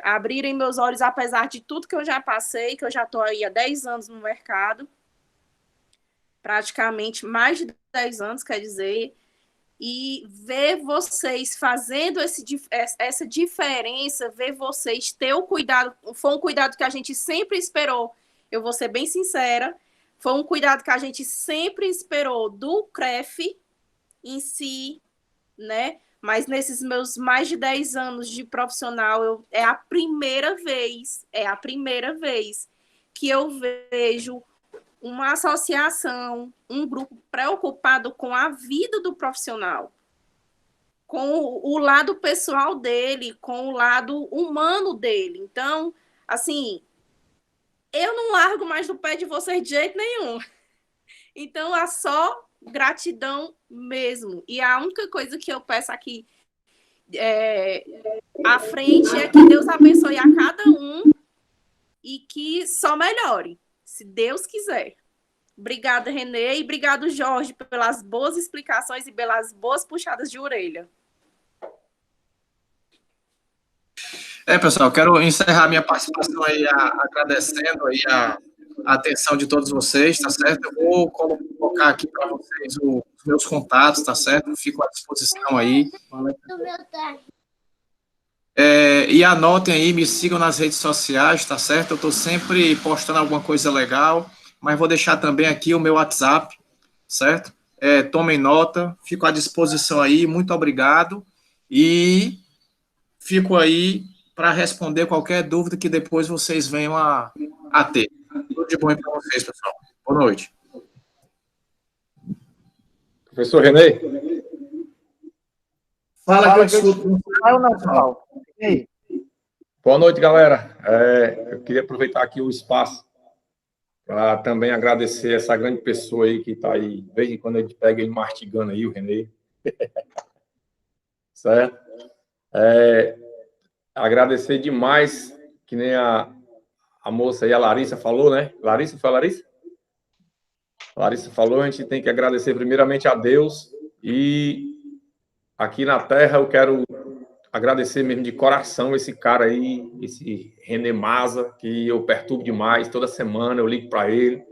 abrirem meus olhos apesar de tudo que eu já passei, que eu já estou aí há 10 anos no mercado. praticamente mais de 10 anos, quer dizer, e ver vocês fazendo essa diferença, ver vocês ter o cuidado, foi um cuidado que a gente sempre esperou, eu vou ser bem sincera, foi um cuidado que a gente sempre esperou do CREF em si, né? Mas nesses meus mais de 10 anos de profissional, é a primeira vez que eu vejo uma associação, um grupo preocupado com a vida do profissional, com o lado pessoal dele, com o lado humano dele. Então, assim, eu não largo mais do pé de vocês de jeito nenhum. Então, é só gratidão mesmo. E a única coisa que eu peço aqui à frente é que Deus abençoe a cada um e que só melhore, se Deus quiser. Obrigada, Renê, e obrigado, Jorge, pelas boas explicações e pelas boas puxadas de orelha. Pessoal, quero encerrar minha participação aí agradecendo aí a atenção de todos vocês, tá certo? Eu vou colocar aqui para vocês os meus contatos, tá certo? Fico à disposição aí. E anotem aí, me sigam nas redes sociais, tá certo? Eu estou sempre postando alguma coisa legal, mas vou deixar também aqui o meu WhatsApp, certo? Tomem nota, fico à disposição aí, muito obrigado, e fico aí para responder qualquer dúvida que depois vocês venham a ter. Tudo de bom para vocês, pessoal. Boa noite. Professor Renê? Fala que eu escuto. E aí? Boa noite, galera. Eu queria aproveitar aqui o espaço para também agradecer essa grande pessoa aí que está aí, de vez em quando a gente pega ele mastigando aí, o Renê. Certo? Agradecer demais, que nem a moça aí, a Larissa falou, né? Larissa, foi a Larissa? Larissa falou, a gente tem que agradecer primeiramente a Deus, e aqui na Terra eu quero agradecer mesmo de coração esse cara aí, esse Renê Maza, que eu perturbo demais, toda semana eu ligo para ele,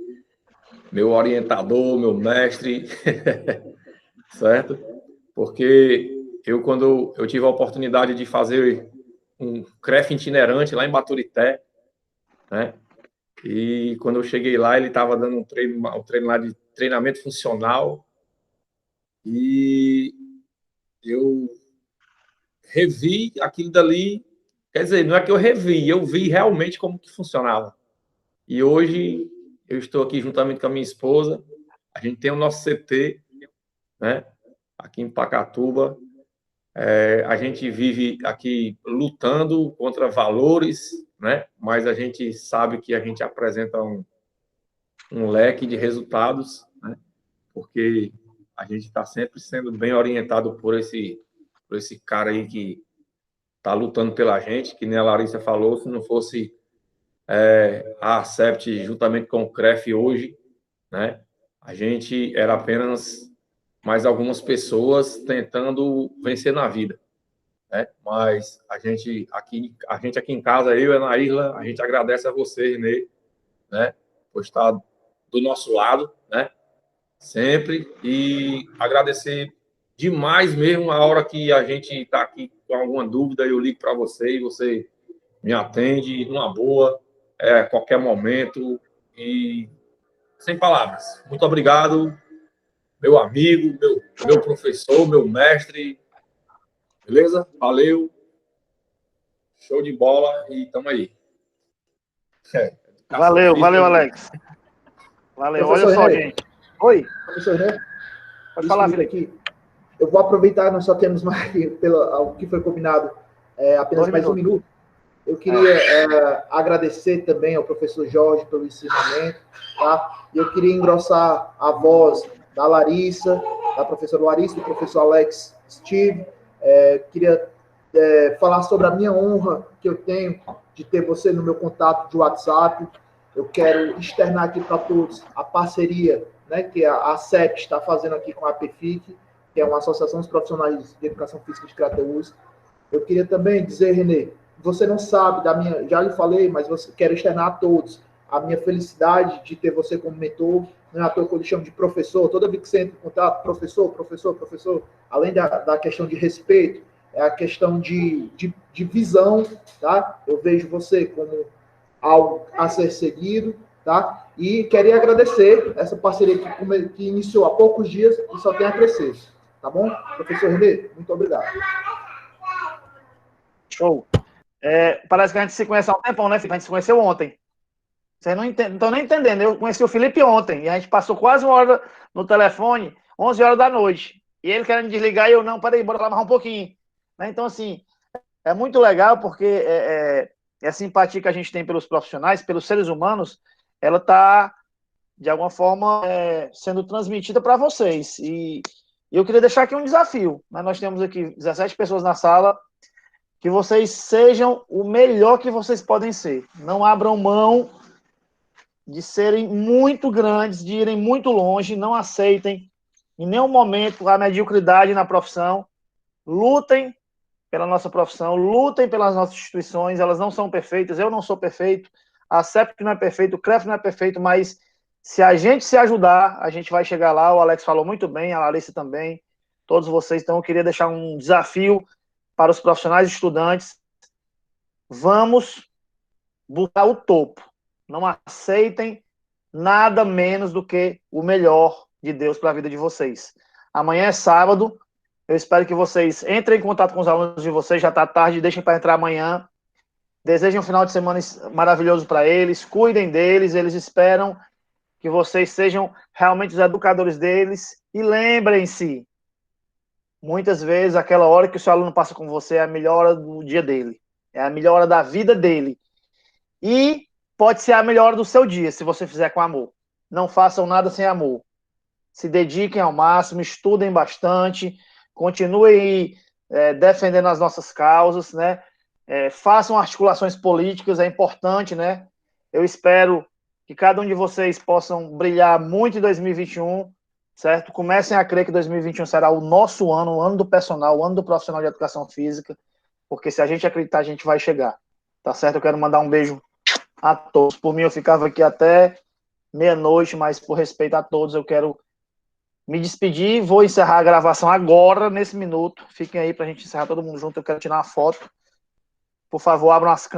meu orientador, meu mestre, certo? Porque quando eu tive a oportunidade de fazer um CREF itinerante lá em Baturité, né? E quando eu cheguei lá, ele estava dando um treino lá de treinamento funcional, e eu revi aquilo dali, quer dizer, não é que eu revi, eu vi realmente como que funcionava. E hoje eu estou aqui juntamente com a minha esposa, a gente tem o nosso CT, né? Aqui em Pacatuba. A gente vive aqui lutando contra valores, né? Mas a gente sabe que a gente apresenta um leque de resultados, né? Porque a gente está sempre sendo bem orientado por esse cara aí que está lutando pela gente, que nem a Larissa falou, se não fosse a ACEPT juntamente com o CREF hoje, né? A gente era apenas mais algumas pessoas tentando vencer na vida, né? Mas a gente aqui em casa, eu e a Naíla, a gente agradece a você, Renê, né, por estar do nosso lado, né, sempre, e agradecer demais mesmo a hora que a gente está aqui com alguma dúvida, eu ligo para você e você me atende numa boa, a qualquer momento, e sem palavras. Muito obrigado, meu amigo, meu professor, meu mestre. Beleza? Valeu. Show de bola e tamo aí. Valeu, Alex. Valeu. Olha só, gente. Oi. Professor René, pode falar, filho. Aqui. Eu vou aproveitar, nós só temos mais, pelo que foi combinado, apenas mais um minuto. Eu queria agradecer também ao professor Jorge pelo ensinamento, tá? E eu queria engrossar a voz da Larissa, da professora Larissa, do professor Alex Steve. Queria falar sobre a minha honra que eu tenho de ter você no meu contato de WhatsApp. Eu quero externar aqui para todos a parceria, né, que a ACEP está fazendo aqui com a APFIC, que é uma associação dos profissionais de educação física de Crateús. Eu queria também dizer, Renê, você não sabe da minha, já lhe falei, mas quero externar a todos a minha felicidade de ter você como mentor, não é à toa que eu lhe chamo de professor, toda vez que você entra em contato, professor, professor, professor, além da questão de respeito, é a questão de visão, tá? Eu vejo você como algo a ser seguido, tá? E queria agradecer essa parceria que iniciou há poucos dias e só tem a crescer, tá bom? Professor Renê, muito obrigado. Show. Parece que a gente se conhece há um tempão, né, Felipe? A gente se conheceu ontem. Vocês não estão nem entendendo. Eu conheci o Felipe ontem e a gente passou quase uma hora no telefone, 11 horas da noite. E ele querendo desligar e eu, não, peraí, bora lá mais um pouquinho. Né? Então, assim, é muito legal porque a simpatia que a gente tem pelos profissionais, pelos seres humanos, ela está, de alguma forma, sendo transmitida para vocês. E eu queria deixar aqui um desafio. Né? Nós temos aqui 17 pessoas na sala, que vocês sejam o melhor que vocês podem ser. Não abram mão de serem muito grandes, de irem muito longe, não aceitem em nenhum momento a mediocridade na profissão. Lutem pela nossa profissão, lutem pelas nossas instituições, elas não são perfeitas, eu não sou perfeito, a CEP não é perfeito, o CREF não é perfeito, mas se a gente se ajudar, a gente vai chegar lá. O Alex falou muito bem, a Larissa também, todos vocês. Então eu queria deixar um desafio para os profissionais e estudantes. Vamos buscar o topo. Não aceitem nada menos do que o melhor de Deus para a vida de vocês. Amanhã é sábado. Eu espero que vocês entrem em contato com os alunos de vocês. Já está tarde, deixem para entrar amanhã. Desejem um final de semana maravilhoso para eles. Cuidem deles. Eles esperam que vocês sejam realmente os educadores deles. E lembrem-se, muitas vezes aquela hora que o seu aluno passa com você é a melhor hora do dia dele. É a melhor hora da vida dele. E pode ser a melhor hora do seu dia, se você fizer com amor. Não façam nada sem amor. Se dediquem ao máximo, estudem bastante, continuem defendendo as nossas causas, né? Façam articulações políticas, é importante, né? Eu espero que cada um de vocês possam brilhar muito em 2021, certo? Comecem a crer que 2021 será o nosso ano, o ano do personal, o ano do profissional de educação física, porque se a gente acreditar, a gente vai chegar, tá certo? Eu quero mandar um beijo a todos. Por mim, eu ficava aqui até meia-noite, mas por respeito a todos, eu quero me despedir. Vou encerrar a gravação agora, nesse minuto. Fiquem aí pra gente encerrar todo mundo junto. Eu quero tirar uma foto. Por favor, abram as câmeras.